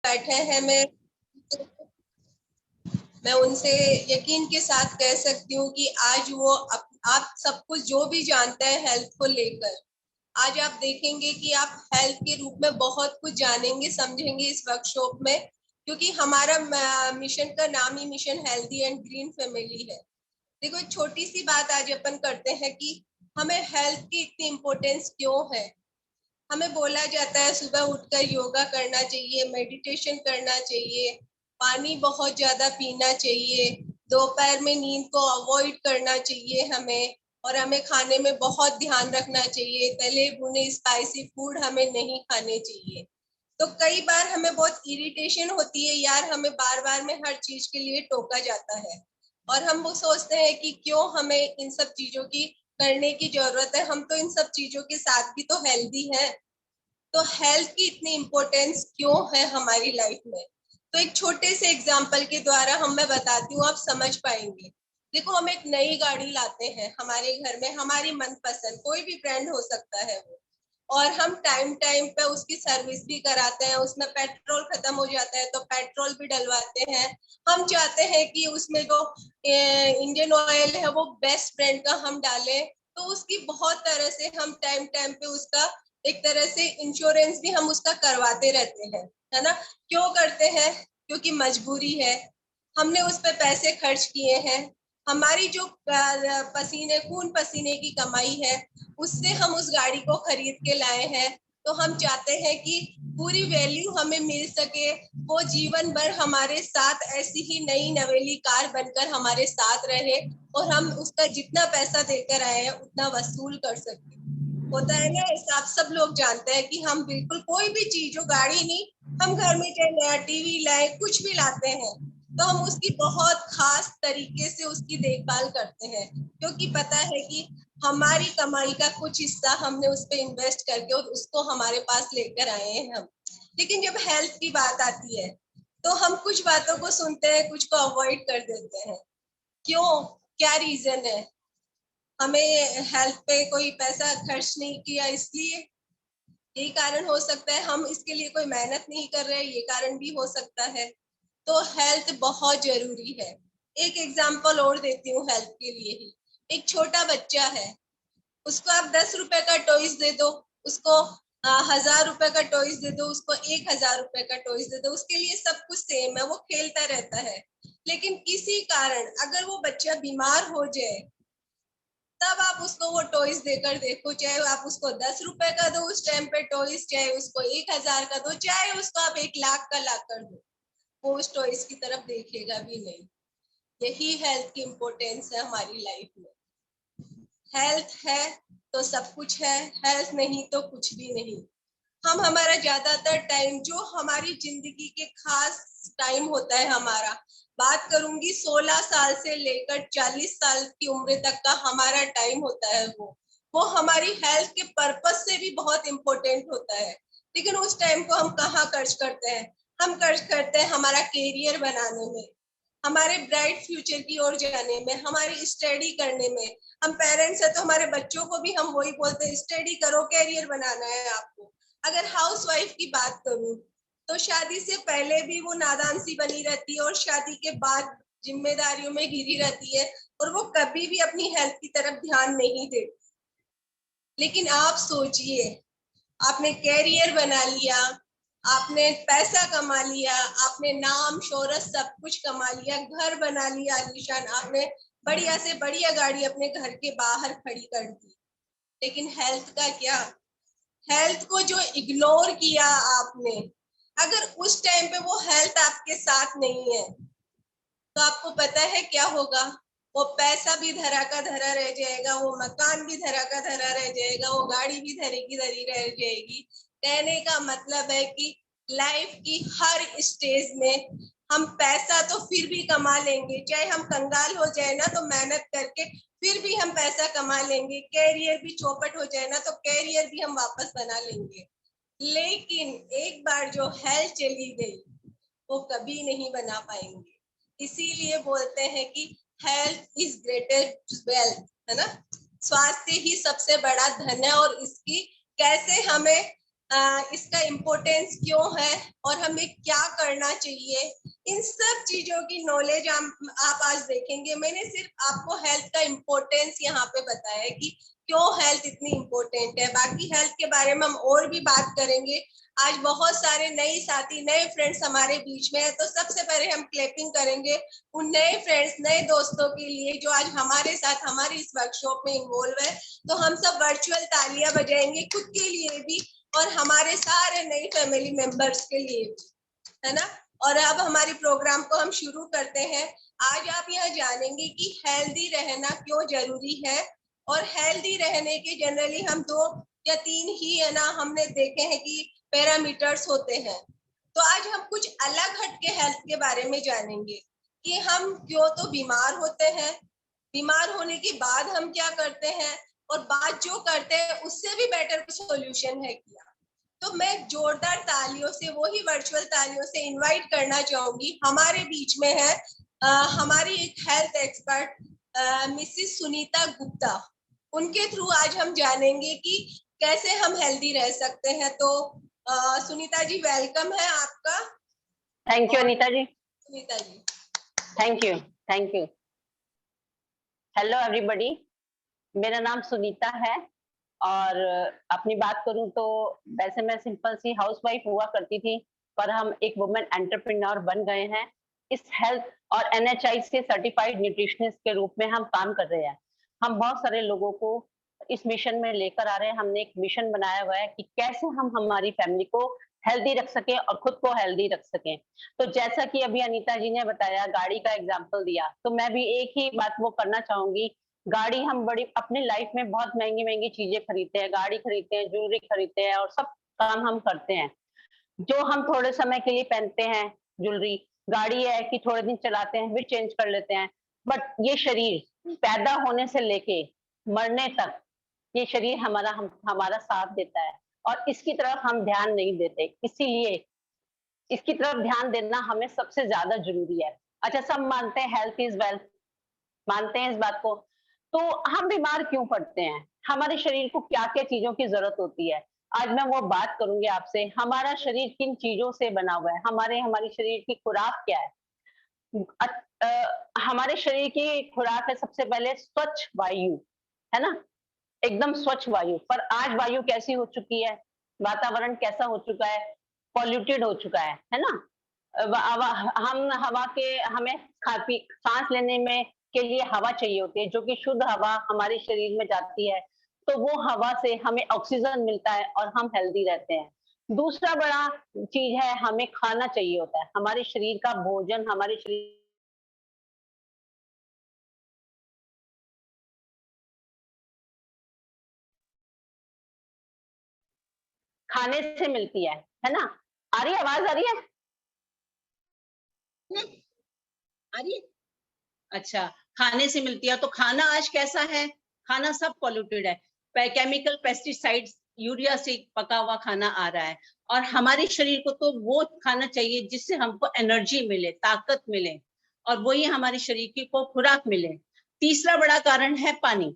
बैठे हैं, मैं उनसे यकीन के साथ कह सकती हूँ कि आज वो आप सब कुछ जो भी जानते हैं हेल्थ को लेकर, आज आप देखेंगे कि आप हेल्थ के रूप में बहुत कुछ जानेंगे समझेंगे इस वर्कशॉप में, क्योंकि हमारा मिशन का नाम ही mission healthy and green family है। देखो, एक छोटी सी बात आज अपन करते हैं कि हमें हेल्थ की इतनी इम्पोर्टेंस क्यों है। हमें बोला जाता है सुबह उठकर योगा करना चाहिए, मेडिटेशन करना चाहिए, पानी बहुत ज्यादा पीना चाहिए, दोपहर में नींद को अवॉइड करना चाहिए हमें, और हमें खाने में बहुत ध्यान रखना चाहिए, तले भुने स्पाइसी फूड हमें नहीं खाने चाहिए। तो कई बार हमें बहुत इरिटेशन होती है यार, हमें बार बार में हर चीज के लिए टोका जाता है, और हम वो सोचते हैं कि क्यों हमें इन सब चीजों की करने की जरूरत है, हम तो इन सब चीजों के साथ भी तो हेल्दी है। तो हेल्थ की इतनी इम्पोर्टेंस क्यों है हमारी लाइफ में, तो एक छोटे से एग्जाम्पल के द्वारा मैं बताती हूँ, आप समझ पाएंगे। देखो, हम एक नई गाड़ी लाते हैं हमारे घर में, हमारी मनपसंद कोई भी ब्रांड हो सकता है वो, और हम टाइम टाइम पे उसकी सर्विस भी कराते हैं, उसमें पेट्रोल खत्म हो जाता है तो पेट्रोल भी डलवाते हैं। हम चाहते हैं कि उसमें जो इंडियन ऑयल है वो बेस्ट ब्रांड का हम डालें, तो उसकी बहुत तरह से हम टाइम टाइम पे उसका एक तरह से इंश्योरेंस भी हम उसका करवाते रहते हैं, है ना। क्यों करते हैं? क्योंकि मजबूरी है, हमने उस पर पैसे खर्च किए हैं, हमारी जो पसीने खून पसीने की कमाई है उससे हम उस गाड़ी को खरीद के लाए हैं। तो हम चाहते हैं कि पूरी वैल्यू हमें मिल सके, वो जीवन भर हमारे साथ ऐसी ही नई नवेली कार बनकर हमारे साथ रहे, और हम उसका जितना पैसा देकर आए हैं उतना वसूल कर सके। होता है ना, आप सब लोग जानते हैं कि हम बिल्कुल कोई भी चीज हो, गाड़ी नहीं, हम घर में चाहे नया टीवी लाए, कुछ भी लाते हैं, तो हम उसकी बहुत खास तरीके से उसकी देखभाल करते हैं, क्योंकि पता है कि हमारी कमाई का कुछ हिस्सा हमने उस पर इन्वेस्ट करके और उसको हमारे पास लेकर आए हैं हम। लेकिन जब हेल्थ की बात आती है तो हम कुछ बातों को सुनते हैं, कुछ को अवॉइड कर देते हैं। क्यों? क्या रीजन है? हमें हेल्थ पे कोई पैसा खर्च नहीं किया इसलिए? यही कारण हो सकता है। हम इसके लिए कोई मेहनत नहीं कर रहे, ये कारण भी हो सकता है। तो हेल्थ बहुत जरूरी है। एक एग्जांपल और देती हूँ हेल्थ के लिए ही। एक छोटा बच्चा है, उसको आप 10 रुपए का टॉयज दे दो, उसको 1000 रुपए का टॉयज दे दो, उसको 1000 रुपए का टॉयज दे दो, उसके लिए सब कुछ सेम है, वो खेलता रहता है। लेकिन किसी कारण अगर वो बच्चा बीमार हो जाए, तब आप उसको वो टॉयज देकर देखो, चाहे आप उसको 10 रुपए का दो उस टाइम पे टॉयज, चाहे उसको 1000 का दो, चाहे उसको आप 1 लाख का ला कर दो, वो उस टॉयज की तरफ देखेगा भी नहीं। यही हेल्थ की इम्पोर्टेंस है हमारी लाइफ में। हेल्थ है तो सब कुछ है, हेल्थ नहीं तो कुछ भी नहीं। हम हमारा ज्यादातर टाइम, जो हमारी जिंदगी के खास टाइम होता है हमारा, बात करूंगी 16 साल से लेकर 40 साल की उम्र तक का हमारा टाइम होता है, वो हमारी हेल्थ के पर्पज से भी बहुत इंपॉर्टेंट होता है। लेकिन उस टाइम को हम कहाँ खर्च करते हैं? हम खर्च करते हैं हमारा कैरियर बनाने में, हमारे ब्राइट फ्यूचर की ओर जाने में, हमारी स्टडी करने में। हम पेरेंट्स है तो हमारे बच्चों को भी हम वही बोलते हैं, स्टडी करो, कैरियर बनाना है आपको। अगर हाउस वाइफ की बात करूं तो शादी से पहले भी वो नादान सी बनी रहती है और शादी के बाद जिम्मेदारियों में घिरी रहती है, और वो कभी भी अपनी हेल्थ की तरफ ध्यान नहीं देती। लेकिन आप सोचिए, आपने कैरियर बना लिया, आपने पैसा कमा लिया, आपने नाम शोहरत सब कुछ कमा लिया, घर बना लिया आलीशान, आपने बढ़िया से बढ़िया गाड़ी अपने घर के बाहर खड़ी कर दी, लेकिन हेल्थ का क्या? हेल्थ को जो इग्नोर किया आपने, अगर उस टाइम पे वो हेल्थ आपके साथ नहीं है तो आपको पता है क्या होगा? वो पैसा भी धरा का धरा रह जाएगा, वो मकान भी धरा का धरा रह जाएगा, वो गाड़ी भी धरी की धरी रह जाएगी। कहने का मतलब है कि लाइफ की हर स्टेज में हम पैसा तो फिर भी कमा लेंगे, चाहे हम कंगाल हो जाए ना तो मेहनत करके फिर भी हम पैसा कमा लेंगे, कैरियर भी चौपट हो जाए ना तो कैरियर भी हम वापस बना लेंगे। लेकिन एक बार जो हेल्थ चली गई वो कभी नहीं बना पाएंगे। इसीलिए बोलते हैं कि हेल्थ इज ग्रेटेस्ट वेल्थ, है ना। स्वास्थ्य ही सबसे बड़ा धन है, और इसकी कैसे हमें इसका इम्पोर्टेंस क्यों है और हमें क्या करना चाहिए, इन सब चीजों की नॉलेज आप आज देखेंगे। मैंने सिर्फ आपको हेल्थ का इम्पोर्टेंस यहाँ पे बताया है कि क्यों हेल्थ इतनी इम्पोर्टेंट है। बाकी हेल्थ के बारे में हम और भी बात करेंगे। आज बहुत सारे नए साथी, नए फ्रेंड्स हमारे बीच में है, तो सबसे पहले हम क्लैपिंग करेंगे उन नए फ्रेंड्स, नए दोस्तों के लिए जो आज हमारे साथ हमारी इस वर्कशॉप में इन्वॉल्व है। तो हम सब वर्चुअल तालियां बजाएंगे खुद के लिए भी और हमारे सारे नए फैमिली मेंबर्स के लिए भी, है ना। और अब हमारी प्रोग्राम को हम शुरू करते हैं। आज आप यहाँ जानेंगे कि हेल्दी रहना क्यों जरूरी है, और हेल्दी रहने के जनरली हम 2 या 3 ही, है ना, हमने देखे हैं कि पैरामीटर्स होते हैं। तो आज हम कुछ अलग हटके हेल्थ के बारे में जानेंगे कि हम क्यों तो बीमार होते हैं, बीमार होने के बाद हम क्या करते हैं, और बात जो करते हैं उससे भी बेटर सॉल्यूशन है क्या। तो मैं जोरदार तालियों से, वो ही वर्चुअल तालियों से इनवाइट करना चाहूंगी। हमारे बीच में है हमारी एक health expert Mrs Sunita Gupta. उनके थ्रू आज हम जानेंगे कि कैसे हम हेल्दी रह सकते हैं। तो सुनीता जी, वेलकम है आपका। Thank you Anita ji. Sunita ji, thank you, thank you. Hello everybody, मेरा नाम सुनीता है और अपनी बात करूं तो वैसे मैं सिंपल सी हाउसवाइफ हुआ करती थी, पर हम एक वुमेन एंटरप्रेन्योर बन गए हैं। इस हेल्थ और NHI से सर्टिफाइड न्यूट्रिशनिस्ट के रूप में हम काम कर रहे हैं। हम बहुत सारे लोगों को इस मिशन में लेकर आ रहे हैं। हमने एक मिशन बनाया हुआ है कि कैसे हम हमारी फैमिली को हेल्दी रख सकें और खुद को हेल्दी रख सकें। तो जैसा कि अभी अनीता जी ने बताया, गाड़ी का एग्जाम्पल दिया, तो मैं भी एक ही बात वो करना चाहूंगी। गाड़ी हम बड़ी अपनी लाइफ में बहुत महंगी महंगी चीजें खरीदते हैं, गाड़ी खरीदते हैं, ज्वेलरी खरीदते हैं और सब काम हम करते हैं जो हम थोड़े समय के लिए पहनते हैं। ज्वेलरी, गाड़ी है कि थोड़े दिन चलाते हैं फिर चेंज कर लेते हैं। बट ये शरीर पैदा होने से लेके मरने तक ये शरीर हमारा साथ देता है और इसकी तरफ हम ध्यान नहीं देते। इसीलिए इसकी तरफ ध्यान देना हमें सबसे ज्यादा जरूरी है। अच्छा, सब मानते हैं हेल्थ इज वेल्थ, मानते हैं इस बात को। तो हम बीमार क्यों पड़ते हैं? हमारे शरीर को क्या-क्या चीज़ों की ज़रूरत होती है? आज मैं वो बात करूँगी आपसे। हमारा शरीर किन चीज़ों से बना हुआ है? हमारे शरीर की खुराक क्या है? अ हमारे शरीर की खुराक है सबसे पहले स्वच्छ वायु, है ना? एकदम स्वच्छ वायु। पर आज वायु कैसी हो चुकी है? वातावरण कैसा हो चुका है? पॉल्यूटेड हो चुका है ना? हम हवा के हमें सांस लेने में के लिए हवा चाहिए होती है, जो कि शुद्ध हवा हमारे शरीर में जाती है, तो वो हवा से हमें ऑक्सीजन मिलता है और हम हेल्दी रहते हैं। दूसरा बड़ा चीज है, हमें खाना चाहिए होता है। हमारे शरीर का भोजन हमारे शरीर खाने से मिलती है ना? आ रही है आवाज, आ रही है? आ रही है? अच्छा, खाने से मिलती है। तो खाना आज कैसा है? खाना सब पॉल्यूटेड है। केमिकल, पेस्टिसाइड्स, यूरिया से पका हुआ खाना आ रहा है और हमारे शरीर को तो वो खाना चाहिए जिससे हमको एनर्जी मिले, ताकत मिले और वही हमारे शरीर की को खुराक मिले। तीसरा बड़ा कारण है पानी।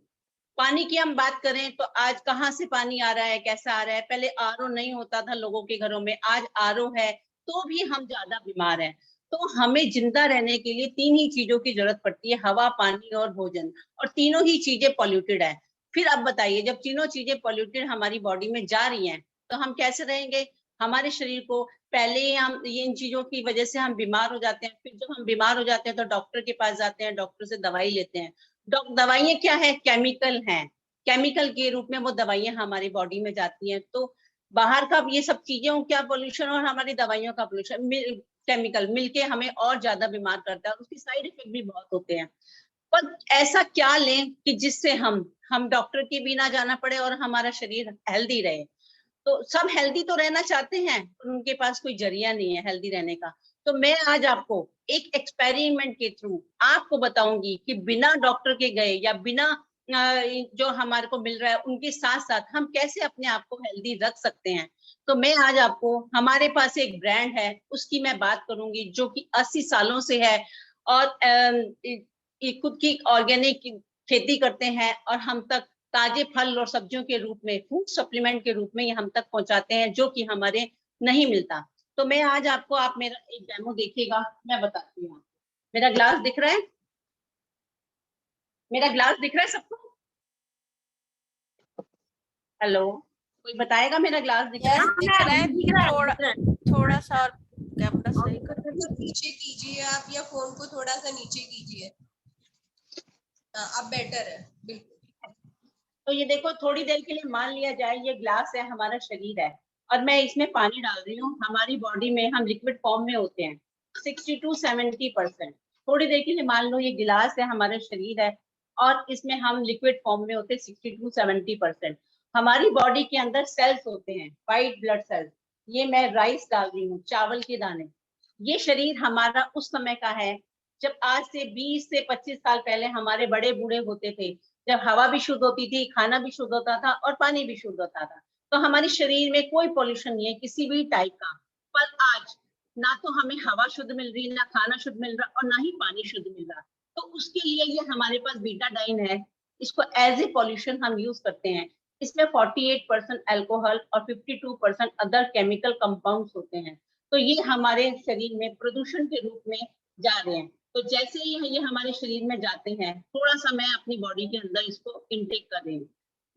पानी की हम बात करें तो आज कहाँ से पानी आ रहा है, कैसा आ रहा है? पहले आरओ नहीं होता था लोगों के घरों में, आज आरओ है, तो भी हम ज्यादा बीमार हैं। तो हमें जिंदा रहने के लिए 3 ही चीजों की जरूरत पड़ती है, हवा, पानी और भोजन, और तीनों ही चीजें पॉल्यूटेड है। फिर अब बताइए, जब तीनों चीजें पॉल्यूटेड हमारी बॉडी में जा रही हैं, तो हम कैसे रहेंगे? हमारे शरीर को पहले ही हम इन चीजों की वजह से हम बीमार हो जाते हैं। फिर जब हम बीमार हो जाते हैं तो डॉक्टर के पास जाते हैं, डॉक्टर से दवाई लेते हैं। दवाइयाँ क्या है? केमिकल हैं। केमिकल के रूप में वो दवाइयाँ हमारी बॉडी में जाती हैं। तो बाहर का ये सब चीजें, क्या पोल्यूशन और हमारी दवाइयों का पोल्यूशन, केमिकल मिलके हमें और ज्यादा बीमार करता है। उसके साइड इफेक्ट भी बहुत होते हैं। पर ऐसा क्या लें कि जिससे हम डॉक्टर के भी ना जाना पड़े और हमारा शरीर हेल्दी रहे। तो सब हेल्दी तो रहना चाहते हैं, पर उनके पास कोई जरिया नहीं है हेल्दी रहने का। तो मैं आज आपको एक एक्सपेरिमेंट के थ्रू आपको बताऊंगी कि बिना डॉक्टर के गए या बिना जो हमारे को मिल रहा है उनके साथ साथ हम कैसे अपने आप को हेल्दी रख सकते हैं। तो मैं आज आपको, हमारे पास एक ब्रांड है उसकी मैं बात करूंगी जो कि 80 सालों से है और खुद की ऑर्गेनिक खेती करते हैं और हम तक ताजे फल और सब्जियों के रूप में, फूड सप्लीमेंट के रूप में ये हम तक पहुंचाते हैं, जो कि हमारे नहीं मिलता। तो मैं आज आपको, आप मेरा एक डेमो देखिएगा, मैं बताती हूँ। मेरा ग्लास दिख रहा है? मेरा ग्लास दिख रहा है सबको? हेलो, कोई बताएगा मेरा ग्लास दिख रहा है? दिख रहा है, दिख रहा है? थोड़ा सा और कैमरा सही कर। नीचे कीजिए आप, या फोन को थोड़ा सा नीचे कीजिए। अब बेटर है, बिल्कुल। तो ये देखो, थोड़ी देर के लिए मान लिया जाए ये ग्लास है, हमारा शरीर है, और मैं इसमें पानी डाल रही हूँ। हमारी बॉडी में हम लिक्विड फॉर्म में होते हैं 60 to 70%। थोड़ी देर के लिए मान लो ये गिलास है, हमारा शरीर है, और इसमें हम लिक्विड फॉर्म में होते हैं 60 to 70%। हमारी बॉडी के अंदर सेल्स होते हैं, व्हाइट ब्लड सेल्स। ये मैं राइस डाल रही हूँ, चावल के दाने। ये शरीर हमारा उस समय का है जब आज से 20 से 25 साल पहले हमारे बड़े बूढ़े होते थे, जब हवा भी शुद्ध होती थी, खाना भी शुद्ध होता था और पानी भी शुद्ध होता था। तो हमारे शरीर में कोई पॉल्यूशन नहीं है किसी भी टाइप का। पर आज ना तो हमें हवा शुद्ध मिल रही, ना खाना शुद्ध मिल रहा, और ना ही पानी शुद्ध मिल रहा। तो उसके लिए ये हमारे पास बीटाडाइन है, इसको एज ए पॉल्यूशन हम यूज करते हैं। इसमें 48% अल्कोहल और 52% अदर केमिकल कंपाउंड्स होते हैं। तो ये हमारे शरीर में प्रदूषण के रूप में जा रहे हैं। तो जैसे ही ये हमारे शरीर में जाते हैं, थोड़ा सा मैं अपनी बॉडी के अंदर इसको इनटेक कर रही हूँ।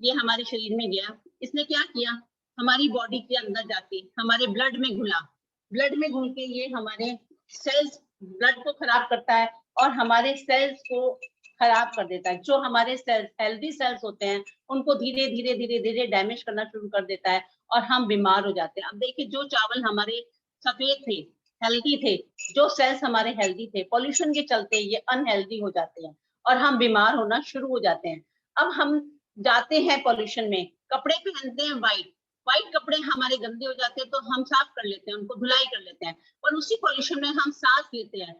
ये हमारे शरीर में गया, इसने क्या किया, हमारी बॉडी के अंदर जाके हमारे ब्लड में घुला। ब्लड में घुल के ये हमारे सेल्स, ब्लड को खराब करता है और हमारे सेल्स को खराब कर देता है। जो हमारे सेल्स, हेल्दी सेल्स होते हैं, उनको धीरे धीरे धीरे धीरे डैमेज करना शुरू कर देता है और हम बीमार हो जाते हैं। अब देखिए, जो चावल हमारे सफेद थे, हेल्दी थे, जो सेल्स हमारे हेल्दी थे, पॉल्यूशन के चलते ये अनहेल्दी हो जाते हैं और हम बीमार होना शुरू हो जाते हैं। अब हम जाते हैं पॉल्यूशन में, कपड़े पहनते हैं व्हाइट, व्हाइट कपड़े हमारे गंदे हो जाते हैं तो हम साफ कर लेते हैं, उनको धुलाई कर लेते हैं, और उसी पॉल्यूशन में हम सांस लेते हैं।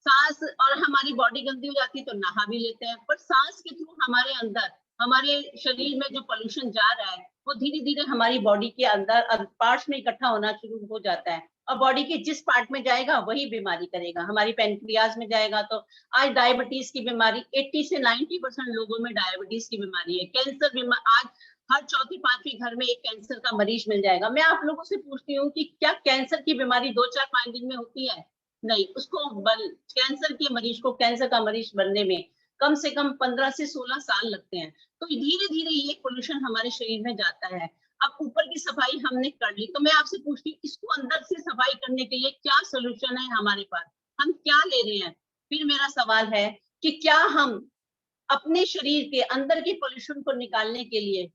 सांस, और हमारी बॉडी गंदी हो जाती है तो नहा भी लेते हैं, पर सांस के थ्रू हमारे अंदर, हमारे शरीर में जो पॉल्यूशन जा रहा है वो धीरे धीरे हमारी बॉडी के अंदर पार्ट्स में इकट्ठा होना शुरू हो जाता है, और बॉडी के जिस पार्ट में जाएगा वही बीमारी करेगा। हमारी पेनक्रियाज में जाएगा तो आज डायबिटीज की बीमारी 80 से 90% लोगों में डायबिटीज की बीमारी है। कैंसर बीमारी, आज हर चौथी पांचवी घर में एक कैंसर का मरीज मिल जाएगा। मैं आप लोगों से पूछती हूँ कि क्या कैंसर की बीमारी 2-4-5 दिन में होती है? नहीं, उसको कैंसर के मरीज को कैंसर का मरीज बनने में कम से कम 15 से 16 साल लगते हैं। तो धीरे धीरे ये पोल्यूशन हमारे शरीर में जाता है। अब ऊपर की सफाई हमने कर ली, तो मैं आपसे पूछती हूँ, इसको अंदर से सफाई करने के लिए क्या सोल्यूशन है हमारे पास, हम क्या ले रहे हैं? फिर मेरा सवाल है कि क्या हम अपने शरीर के अंदर की पोल्यूशन को निकालने के लिए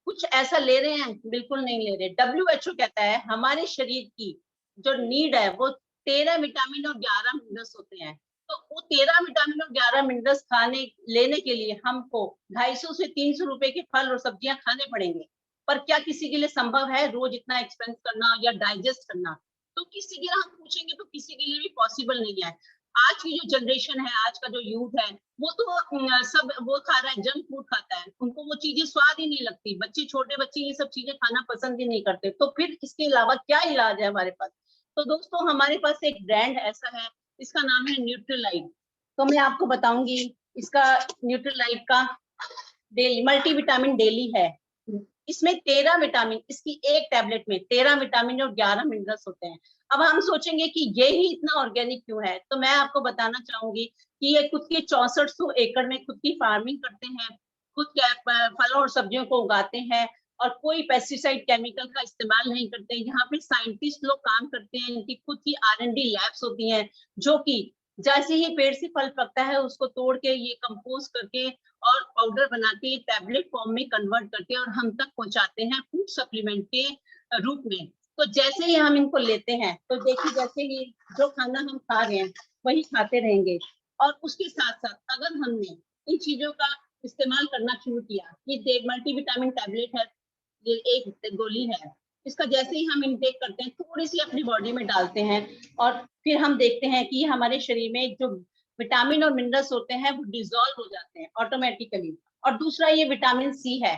कुछ ऐसा ले रहे हैं? बिल्कुल नहीं ले रहे। WHO कहता है हमारे शरीर की जो नीड है वो 13 विटामिन और 11 मिनरल्स होते हैं। तो वो 13 विटामिन और 11 मिनरल्स लेने के लिए हमको 250 से 300 रुपए के फल और सब्जियां खाने पड़ेंगे। पर क्या किसी के लिए संभव है रोज इतना एक्सपेंस करना या डाइजेस्ट करना? तो किसी के लिए हम पूछेंगे तो किसी के लिए भी पॉसिबल नहीं है। आज की जो जनरेशन है, आज का जो यूथ है, वो तो सब वो खा रहा है, जंक फूड खाता है, उनको वो चीजें स्वाद ही नहीं लगती। बच्चे, छोटे बच्चे ये सब चीजें खाना पसंद ही नहीं करते। तो फिर इसके अलावा क्या इलाज है हमारे पास? तो दोस्तों, हमारे पास एक ब्रांड ऐसा है, इसका नाम है न्यूट्रीलाइट। तो मैं आपको बताऊंगी, इसका न्यूट्रीलाइट का डेली मल्टीविटामिन डेली है। इसमें 13 विटामिन, इसकी एक टैबलेट में 13 विटामिन और 11 मिनरल्स होते हैं। अब हम सोचेंगे कि ये ही इतना ऑर्गेनिक क्यों है, तो मैं आपको बताना चाहूंगी कि ये खुद के 6400 एकड़ में खुद की फार्मिंग करते हैं, खुद के फलों और सब्जियों को उगाते हैं और कोई पेस्टिसाइड केमिकल का इस्तेमाल नहीं करते। यहाँ पे साइंटिस्ट लोग काम करते हैं, इनकी खुद की R&D लैब्स होती हैं, जो कि जैसे ही पेड़ से फल पकता है उसको तोड़ के ये कंपोज करके और पाउडर बना के टैबलेट फॉर्म में कन्वर्ट करके और हम तक पहुंचाते हैं फूड सप्लीमेंट के रूप में। तो जैसे ही हम इनको लेते हैं तो देखिए, जैसे ही जो खाना हम खा रहे हैं वही खाते रहेंगे, और उसके साथ साथ अगर हमने इन चीजों का इस्तेमाल करना शुरू किया, ये मल्टीविटामिन टैबलेट है, ये एक गोली है, इसका जैसे ही हम इनटेक करते हैं, थोड़ी सी अपनी बॉडी में डालते हैं, और फिर हम देखते हैं कि हमारे शरीर में जो विटामिन और मिनरल्स होते हैं वो डिसॉल्व हो जाते हैं ऑटोमेटिकली। और दूसरा ये विटामिन सी है।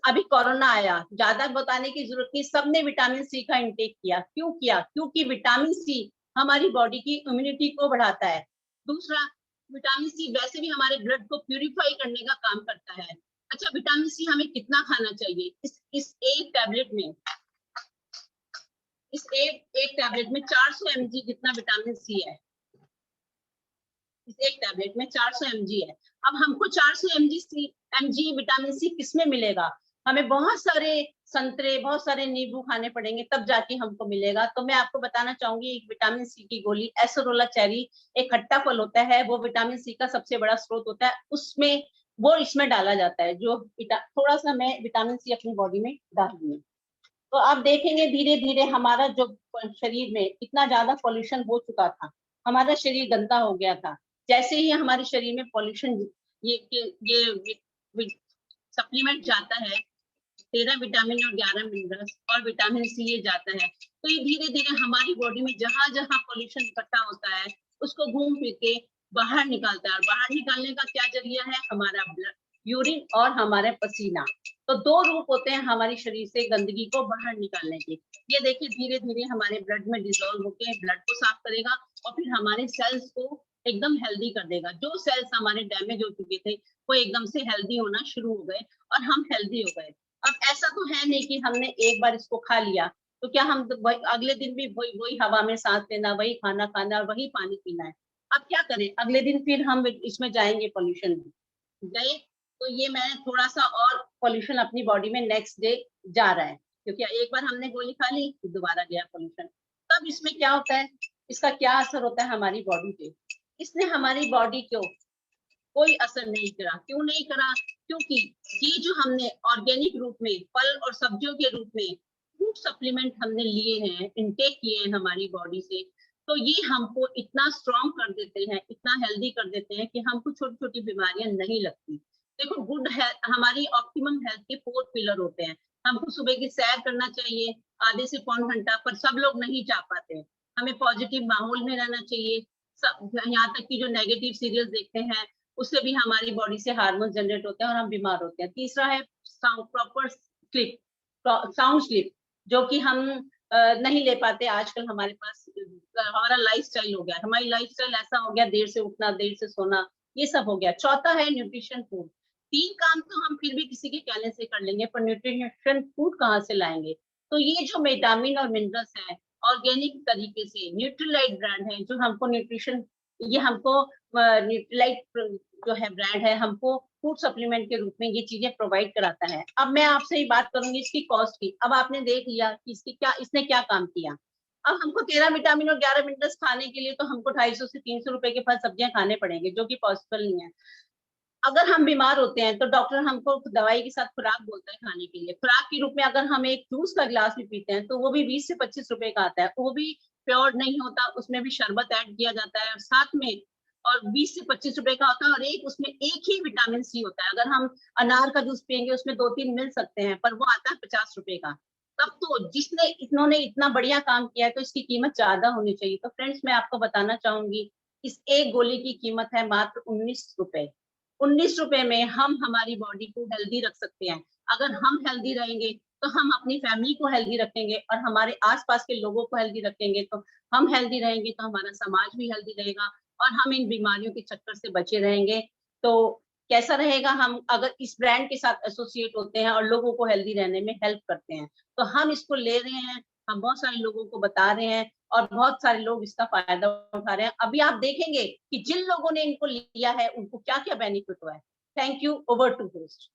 अभी कोरोना आया, ज्यादा बताने की जरूरत नहीं, सबने विटामिन सी का इंटेक किया। क्यों किया? क्योंकि विटामिन सी हमारी बॉडी की इम्यूनिटी को बढ़ाता है। दूसरा, विटामिन सी वैसे भी हमारे ब्लड को प्यूरिफाई करने का काम करता है। अच्छा, विटामिन सी हमें कितना खाना चाहिए? इस एक टैबलेट में, इस एक टैबलेट में 400 mg जितना विटामिन सी है। इस एक टैबलेट में 400 mg है। अब हमको 400 mg विटामिन सी किसमें मिलेगा? हमें बहुत सारे संतरे, बहुत सारे नींबू खाने पड़ेंगे, तब जाके हमको मिलेगा। तो मैं आपको बताना चाहूंगी, एक विटामिन सी की गोली एसोरोला चेरी, एक खट्टा फल होता है, वो विटामिन सी का सबसे बड़ा स्रोत होता है, उसमें वो इसमें डाला जाता है। जो थोड़ा सा मैं विटामिन सी अपनी बॉडी में डाल दूंगी, तो आप देखेंगे धीरे धीरे हमारा जो शरीर में इतना ज्यादा पॉल्यूशन हो चुका था, हमारा शरीर गंदा हो गया था। जैसे ही हमारे शरीर में पॉल्यूशन, ये सप्लीमेंट जाता है, 13 विटामिन और 11 मिनरल्स और विटामिन सी ये जाता है, तो ये धीरे धीरे हमारी बॉडी में जहां जहां पॉल्यूशन इकट्ठा होता है उसको घूम फिर के बाहर निकालता है। और बाहर निकालने का क्या जरिया है? हमारा ब्लड, यूरिन और हमारे पसीना। तो दो रूप होते हैं हमारे शरीर से गंदगी को बाहर निकालने के। ये देखिए धीरे धीरे हमारे ब्लड में डिसॉल्व होकर ब्लड को साफ करेगा और फिर हमारे सेल्स को एकदम हेल्दी कर देगा। जो सेल्स हमारे डैमेज हो चुके थे वो एकदम से हेल्दी होना शुरू हो गए और हम हेल्दी हो गए। अब ऐसा तो है नहीं कि हमने एक बार इसको खा लिया तो क्या हम अगले दिन भी वही हवा में सांस लेना, वही खाना खाना और वही पानी पीना है? अब क्या करें, अगले दिन फिर हम इसमें जाएंगे, पॉल्यूशन में गए, तो ये मैंने थोड़ा सा और पॉल्यूशन अपनी बॉडी में नेक्स्ट डे जा रहा है, क्योंकि एक बार हमने गोली खा ली तो दोबारा गया पॉल्यूशन। तब इसमें क्या होता है, इसका क्या असर होता है हमारी बॉडी पे? इसने हमारी बॉडी को कोई असर नहीं करा। क्यों नहीं करा? क्योंकि ये जो हमने ऑर्गेनिक रूप में फल और सब्जियों के रूप में फूड सप्लीमेंट हमने लिए हैं, इनटेक किए हैं हमारी बॉडी से, तो ये हमको इतना स्ट्रॉन्ग कर देते हैं, इतना हेल्दी कर देते हैं कि हमको छोटी छोटी बीमारियां नहीं लगती। देखो, गुड हेल्थ, हमारी ऑप्टिमम हेल्थ के 4 पिलर होते हैं। हमको सुबह की सैर करना चाहिए आधे से पौन घंटा, पर सब लोग नहीं जा पाते। हमें पॉजिटिव माहौल में रहना चाहिए। यहाँ तक कि जो नेगेटिव सीरियल्स देखते हैं उससे भी हमारी बॉडी से हार्मोन जनरेट होते हैं और हम बीमार होते हैं। तीसरा है प्रॉपर स्लीप, साउंड स्लीप, जो कि हम नहीं ले पाते आजकल। हमारे पास हमारा लाइफस्टाइल हो गया, हमारी लाइफस्टाइल ऐसा हो गया, देर से उठना, देर से सोना, ये सब हो गया। चौथा है न्यूट्रिशन फूड। 3 काम तो हम फिर भी किसी के कहने से कर लेंगे, पर न्यूट्रिशन फूड कहाँ से लाएंगे? तो ये जो विटामिन और मिनरल्स है, ऑर्गेनिक तरीके से न्यूट्रीलाइट ब्रांड है जो हमको न्यूट्रिशन, ये हमको न्यूट्रीलाइट जो है ब्रांड है, हमको फूड सप्लीमेंट के रूप में ये चीजें प्रोवाइड कराता है। अब मैं आपसे ही बात करूंगी इसकी कॉस्ट की। अब आपने देख लिया कि इसने क्या काम किया। अब हमको 13 विटामिन और 11 मिनरल्स खाने के लिए तो हमको 250 से 300 रुपए के फल सब्जियां खाने पड़ेंगे, जो कि पॉसिबल नहीं है। अगर हम बीमार होते हैं तो डॉक्टर हमको दवाई के साथ खुराक बोलता है खाने के लिए। खुराक के रूप में अगर हम एक जूस का गिलास भी पीते हैं तो वो भी 20 से 25 रुपए का आता है, वो भी प्योर नहीं होता, उसमें भी शरबत ऐड किया जाता है और साथ में, और 20 से 25 रुपए का होता है, और उसमें एक ही विटामिन सी होता है। अगर हम अनार का जूस पियेंगे उसमें 2-3 मिल सकते हैं, पर वो आता है 50 रुपए का। तब तो इन्होंने इतना बढ़िया काम किया है तो इसकी कीमत ज्यादा होनी चाहिए। तो फ्रेंड्स, मैं आपको बताना चाहूंगी, इस एक गोली की कीमत है मात्र 19 रुपए। 19 रुपए में हम हमारी बॉडी को हेल्दी रख सकते हैं। अगर हम हेल्दी रहेंगे तो हम अपनी फैमिली को हेल्दी रखेंगे और हमारे आसपास के लोगों को हेल्दी रखेंगे। तो हम हेल्दी रहेंगे तो हमारा समाज भी हेल्दी रहेगा और हम इन बीमारियों के चक्कर से बचे रहेंगे। तो कैसा रहेगा, हम अगर इस ब्रांड के साथ एसोसिएट होते हैं और लोगों को हेल्दी रहने में हेल्प करते हैं, तो हम इसको ले रहे हैं, हम बहुत सारे लोगों को बता रहे हैं और बहुत सारे लोग इसका फायदा उठा रहे हैं। अभी आप देखेंगे कि जिन लोगों ने इनको लिया है उनको क्या क्या बेनिफिट हुआ है। Thank you, over to host.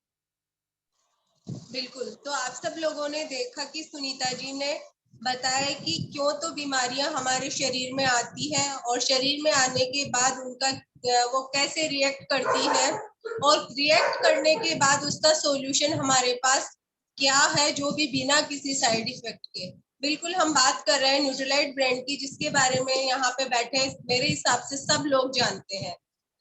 बिल्कुल, तो आप सब लोगों ने देखा कि सुनीता जी ने बताया कि क्यों तो बीमारियां हमारे शरीर में आती है और शरीर में आने के बाद उनका वो कैसे रिएक्ट करती है और रिएक्ट करने के बाद उसका सॉल्यूशन हमारे पास क्या है, जो भी बिना किसी साइड इफेक्ट के। बिल्कुल, हम बात कर रहे हैं न्यूट्रीलाइट ब्रांड की, जिसके बारे में यहाँ पे बैठे मेरे हिसाब से सब लोग जानते हैं,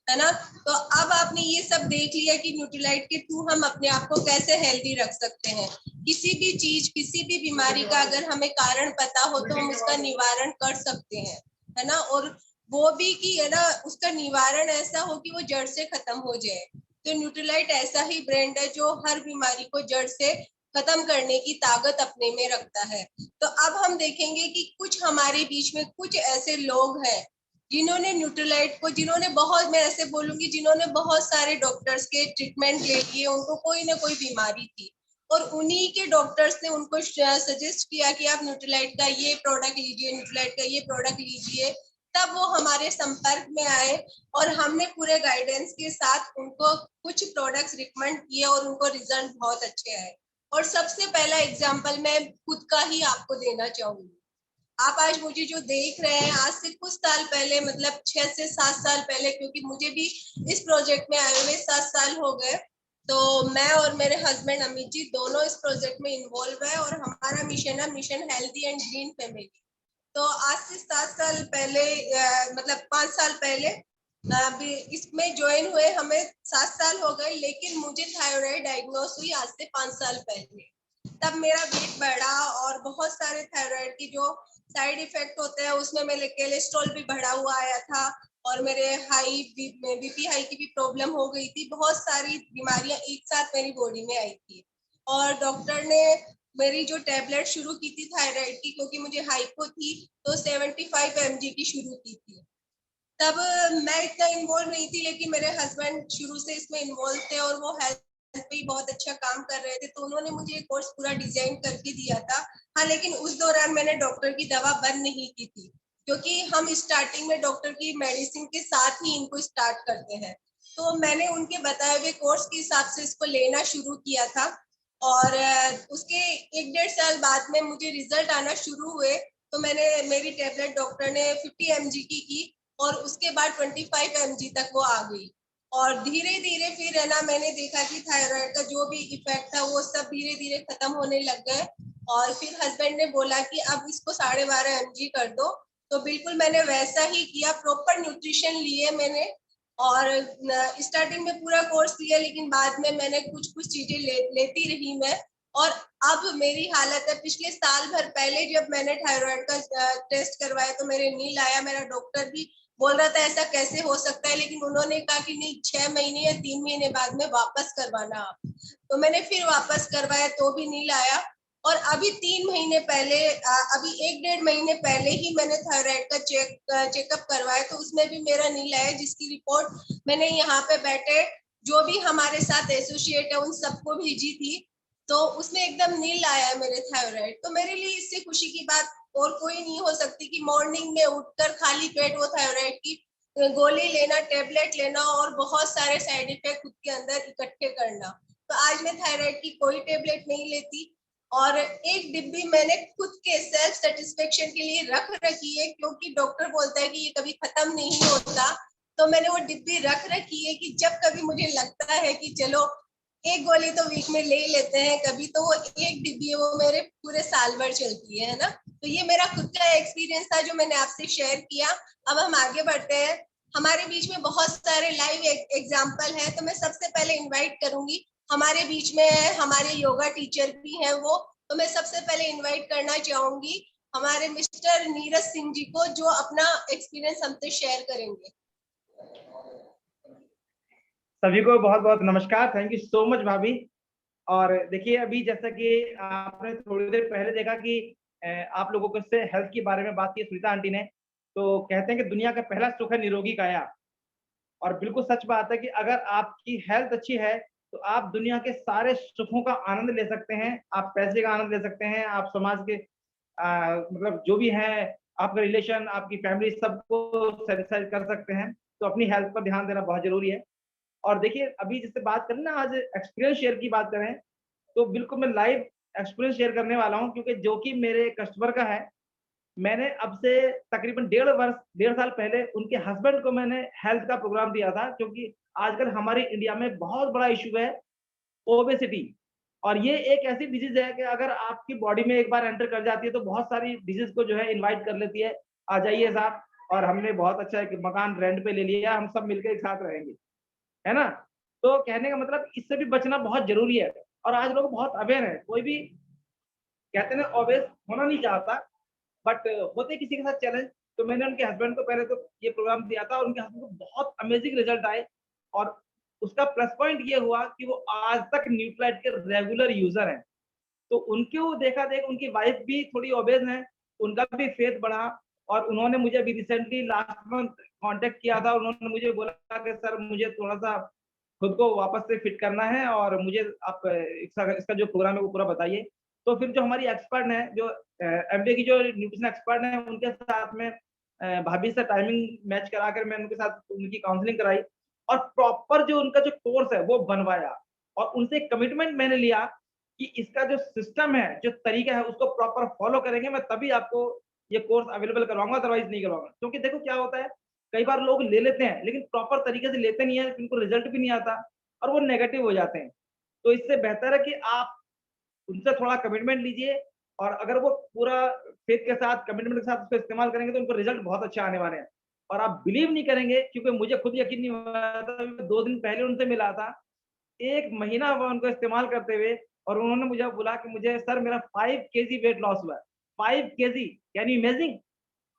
है ना। तो अब आपने ये सब देख लिया कि न्यूट्रीलाइट के थ्रू हम अपने आप को कैसे हेल्दी रख सकते हैं। किसी भी चीज, किसी भी बीमारी का अगर हमें कारण पता हो तो हम उसका निवारण कर सकते हैं, है ना। और वो भी कि है ना, उसका निवारण ऐसा हो कि वो जड़ से खत्म हो जाए। तो न्यूट्रीलाइट ऐसा ही ब्रांड है जो हर बीमारी को जड़ से खत्म करने की ताकत अपने में रखता है। तो अब हम देखेंगे कि कुछ हमारे बीच में कुछ ऐसे लोग हैं जिन्होंने न्यूट्रीलाइट को, जिन्होंने बहुत, मैं ऐसे बोलूंगी, जिन्होंने बहुत सारे डॉक्टर्स के ट्रीटमेंट ले लिए, उनको कोई ना कोई बीमारी थी, और उन्हीं के डॉक्टर्स ने उनको सजेस्ट किया कि आप न्यूट्रीलाइट का ये प्रोडक्ट लीजिए, न्यूट्रीलाइट का ये प्रोडक्ट लीजिए। तब वो हमारे संपर्क में आए और हमने पूरे गाइडेंस के साथ उनको कुछ प्रोडक्ट्स रिकमेंड किए और उनको रिजल्ट बहुत अच्छे आए। और सबसे पहला एग्जांपल मैं खुद का ही आपको देना चाहूंगी। आप आज मुझे जो देख रहे हैं, आज से कुछ साल पहले, मतलब 6 से 7 साल पहले, क्योंकि मुझे भी इस प्रोजेक्ट में आए हुए 7 साल हो गए, तो मैं और मेरे हस्बैंड अमित जी दोनों इस प्रोजेक्ट में इन्वॉल्व है, और हमारा मिशन है mission healthy and green family. तो आज से 7 साल पहले, मतलब 5 साल पहले इसमें ज्वाइन हुए, हमें 7 साल हो गए, लेकिन मुझे थायराइड डायग्नोस हुई आज से 5 साल पहले। तब मेरा वेट बढ़ा और बहुत सारे थायराइड की जो साइड इफेक्ट होते हैं उसमें मेरे कोलेस्ट्रॉल भी बढ़ा हुआ आया था, और मेरे बीपी हाई की भी प्रॉब्लम हो गई थी। बहुत सारी बीमारियां एक साथ मेरी बॉडी में आई थी, और डॉक्टर ने मेरी जो टेबलेट शुरू की थी थायराइड की, क्योंकि मुझे हाइपो थी, तो 75 mg की शुरू की थी। तब मैं इतना इन्वॉल्व नहीं थी, लेकिन मेरे हस्बैंड शुरू से इसमें इन्वॉल्व थे और वो हेल्थ पे ही बहुत अच्छा काम कर रहे थे, तो उन्होंने मुझे एक कोर्स पूरा डिजाइन करके दिया था। हाँ, लेकिन उस दौरान मैंने डॉक्टर की दवा बंद नहीं की थी, क्योंकि हम स्टार्टिंग में डॉक्टर की मेडिसिन के साथ ही इनको स्टार्ट करते हैं। तो मैंने उनके बताए हुए कोर्स के हिसाब से इसको लेना शुरू किया था, और उसके 1-1.5 साल बाद में मुझे रिजल्ट आना शुरू हुए। तो मैंने, मेरी टेबलेट डॉक्टर ने 50 mg की, और उसके बाद 25 mg तक वो आ गई। और धीरे धीरे फिर है ना, मैंने देखा कि थायराइड का जो भी इफेक्ट था वो सब धीरे धीरे खत्म होने लग गए। और फिर हस्बैंड ने बोला कि अब इसको 12.5 mg कर दो, तो बिल्कुल मैंने वैसा ही किया, प्रॉपर न्यूट्रिशन लिए मैंने, और स्टार्टिंग में पूरा कोर्स लिया, लेकिन बाद में मैंने कुछ कुछ चीजें लेती रही मैं। और अब मेरी हालत है, पिछले साल भर पहले जब मैंने थायराइड का टेस्ट करवाया तो मेरे नील आया। मेरा डॉक्टर भी बोल रहा था ऐसा कैसे हो सकता है, लेकिन उन्होंने कहा कि नहीं, 6 महीने या 3 महीने बाद में वापस करवाना आप। तो मैंने फिर वापस करवाया तो भी नील आया। और अभी 3 महीने पहले, अभी 1-1.5 महीने पहले ही मैंने थायराइड का चेकअप करवाया, तो उसमें भी मेरा नील आया, जिसकी रिपोर्ट मैंने यहाँ पे बैठे जो भी हमारे साथ एसोसिएट है उन सबको भेजी थी, तो उसमें एकदम नील आया है मेरे थायराइड। तो मेरे लिए इससे खुशी की बात और कोई नहीं हो सकती कि मॉर्निंग में उठकर खाली पेट वो थायराइड की गोली लेना, टेबलेट लेना, और बहुत सारे साइड इफेक्ट खुद के अंदर इकट्ठे करना। तो आज मैं थायराइड की कोई टेबलेट नहीं लेती, और एक डिब्बी मैंने खुद के सेल्फ सेटिस्फेक्शन के लिए रख रखी है, क्योंकि डॉक्टर बोलता है कि ये कभी खत्म नहीं होता। तो मैंने वो डिब्बी रख रखी है कि जब कभी मुझे लगता है कि चलो एक गोली तो वीक में ले ही लेते हैं कभी, तो वो एक डिब्बी है, वो मेरे पूरे साल भर चलती है ना। तो ये मेरा खुद का एक्सपीरियंस था जो मैंने आपसे शेयर किया। अब हम आगे बढ़ते हैं। हमारे बीच में बहुत सारे लाइव एग्जाम्पल है, तो मैं सबसे पहले इनवाइट करूंगी, हमारे बीच में है हमारे योगा टीचर भी हैं वो, तो मैं सबसे पहले इनवाइट करना चाहूंगी हमारे मिस्टर नीरज सिंह जी को, जो अपना एक्सपीरियंस हमसे शेयर करेंगे। सभी को बहुत बहुत नमस्कार। थैंक यू सो मच भाभी। और देखिए, अभी जैसा कि आपने थोड़ी देर पहले देखा कि आप लोगों को से हेल्थ के बारे में बात की सुनीता आंटी ने, तो कहते हैं कि दुनिया का पहला सुख है निरोगी काया। और बिल्कुल सच बात है कि अगर आपकी हेल्थ अच्छी है तो आप दुनिया के सारे सुखों का आनंद ले सकते हैं। आप पैसे का आनंद ले सकते हैं, आप समाज के मतलब जो भी है, आपका रिलेशन, आपकी फैमिली, सबको सेटिस्फाई कर सकते हैं। तो अपनी हेल्थ पर ध्यान देना बहुत जरूरी है। और देखिए, अभी जिससे बात करें ना, आज एक्सपीरियंस शेयर की बात करें, तो बिल्कुल मैं लाइव एक्सपीरियंस शेयर करने वाला हूं, क्योंकि जो कि मेरे कस्टमर का है। मैंने अब से तकरीबन 1.5 साल पहले उनके हस्बैंड को मैंने हेल्थ का प्रोग्राम दिया था, क्योंकि आजकल हमारे इंडिया में बहुत बड़ा इशू है ओबेसिटी। और ये एक ऐसी डिजीज है कि अगर आपकी बॉडी में एक बार एंटर कर जाती है तो बहुत सारी डिजीज को जो है इनवाइट कर लेती है। आ जाइए साहब। और हमने बहुत अच्छा एक मकान रेंट पे ले लिया, हम सब मिलकर एक साथ रहेंगे, है ना। तो कहने का मतलब, इससे भी बचना बहुत जरूरी है। और आज लोग बहुत अवेयर है। कोई भी कहते हैं ओबेस होना नहीं चाहता, बट होते किसी के साथ चैलेंज। तो मैंने उनके हस्बैंड को पहले तो ये प्रोग्राम दिया था, और उनके हस्बैंड को बहुत अमेजिंग रिजल्ट आए। और उसका प्लस पॉइंट ये हुआ कि वो आज तक न्यूट्राइट के रेगुलर यूजर हैं। तो उनको देखा देख उनकी वाइफ भी थोड़ी ओबेस है, उनका भी फेथ बढ़ा। और उन्होंने मुझे अभी रिसेंटली लास्ट मंथ कांटेक्ट किया था। उन्होंने मुझे बोला कि सर मुझे थोड़ा सा खुद को वापस से फिट करना है और मुझे आप इसका जो प्रोग्राम है वो पूरा बताइए। तो फिर जो हमारी एक्सपर्ट है, जो एमबीए की जो न्यूट्रिशन एक्सपर्ट है, उनके साथ में भाभी से टाइमिंग मैच कराकर मैं उनके साथ उनकी काउंसलिंग कराई और प्रॉपर जो उनका जो कोर्स है वो बनवाया और उनसे कमिटमेंट मैंने लिया कि इसका जो सिस्टम है, जो तरीका है, उसको प्रॉपर फॉलो करेंगे, मैं तभी आपको ये कोर्स अवेलेबल करवाऊंगा, अदरवाइज नहीं करवाऊंगा। क्योंकि देखो क्या होता है, कई बार लोग ले लेते हैं लेकिन प्रॉपर तरीके से लेते नहीं है, उनको रिजल्ट भी नहीं आता और वो नेगेटिव हो जाते हैं। तो इससे बेहतर है कि आप उनसे थोड़ा कमिटमेंट लीजिए और अगर वो पूरा फेथ के साथ, कमिटमेंट के साथ उसको इस्तेमाल करेंगे तो उनको रिजल्ट बहुत अच्छा आने वाले हैं। और आप बिलीव नहीं करेंगे, क्योंकि मुझे खुद यकीन नहीं हुआ था। 2 दिन पहले उनसे मिला था, 1 महीना हुआ उनको इस्तेमाल करते हुए और उन्होंने मुझे बोला कि मुझे सर मेरा 5 केजी वेट लॉस हुआ है। 5 KG, can you imagine?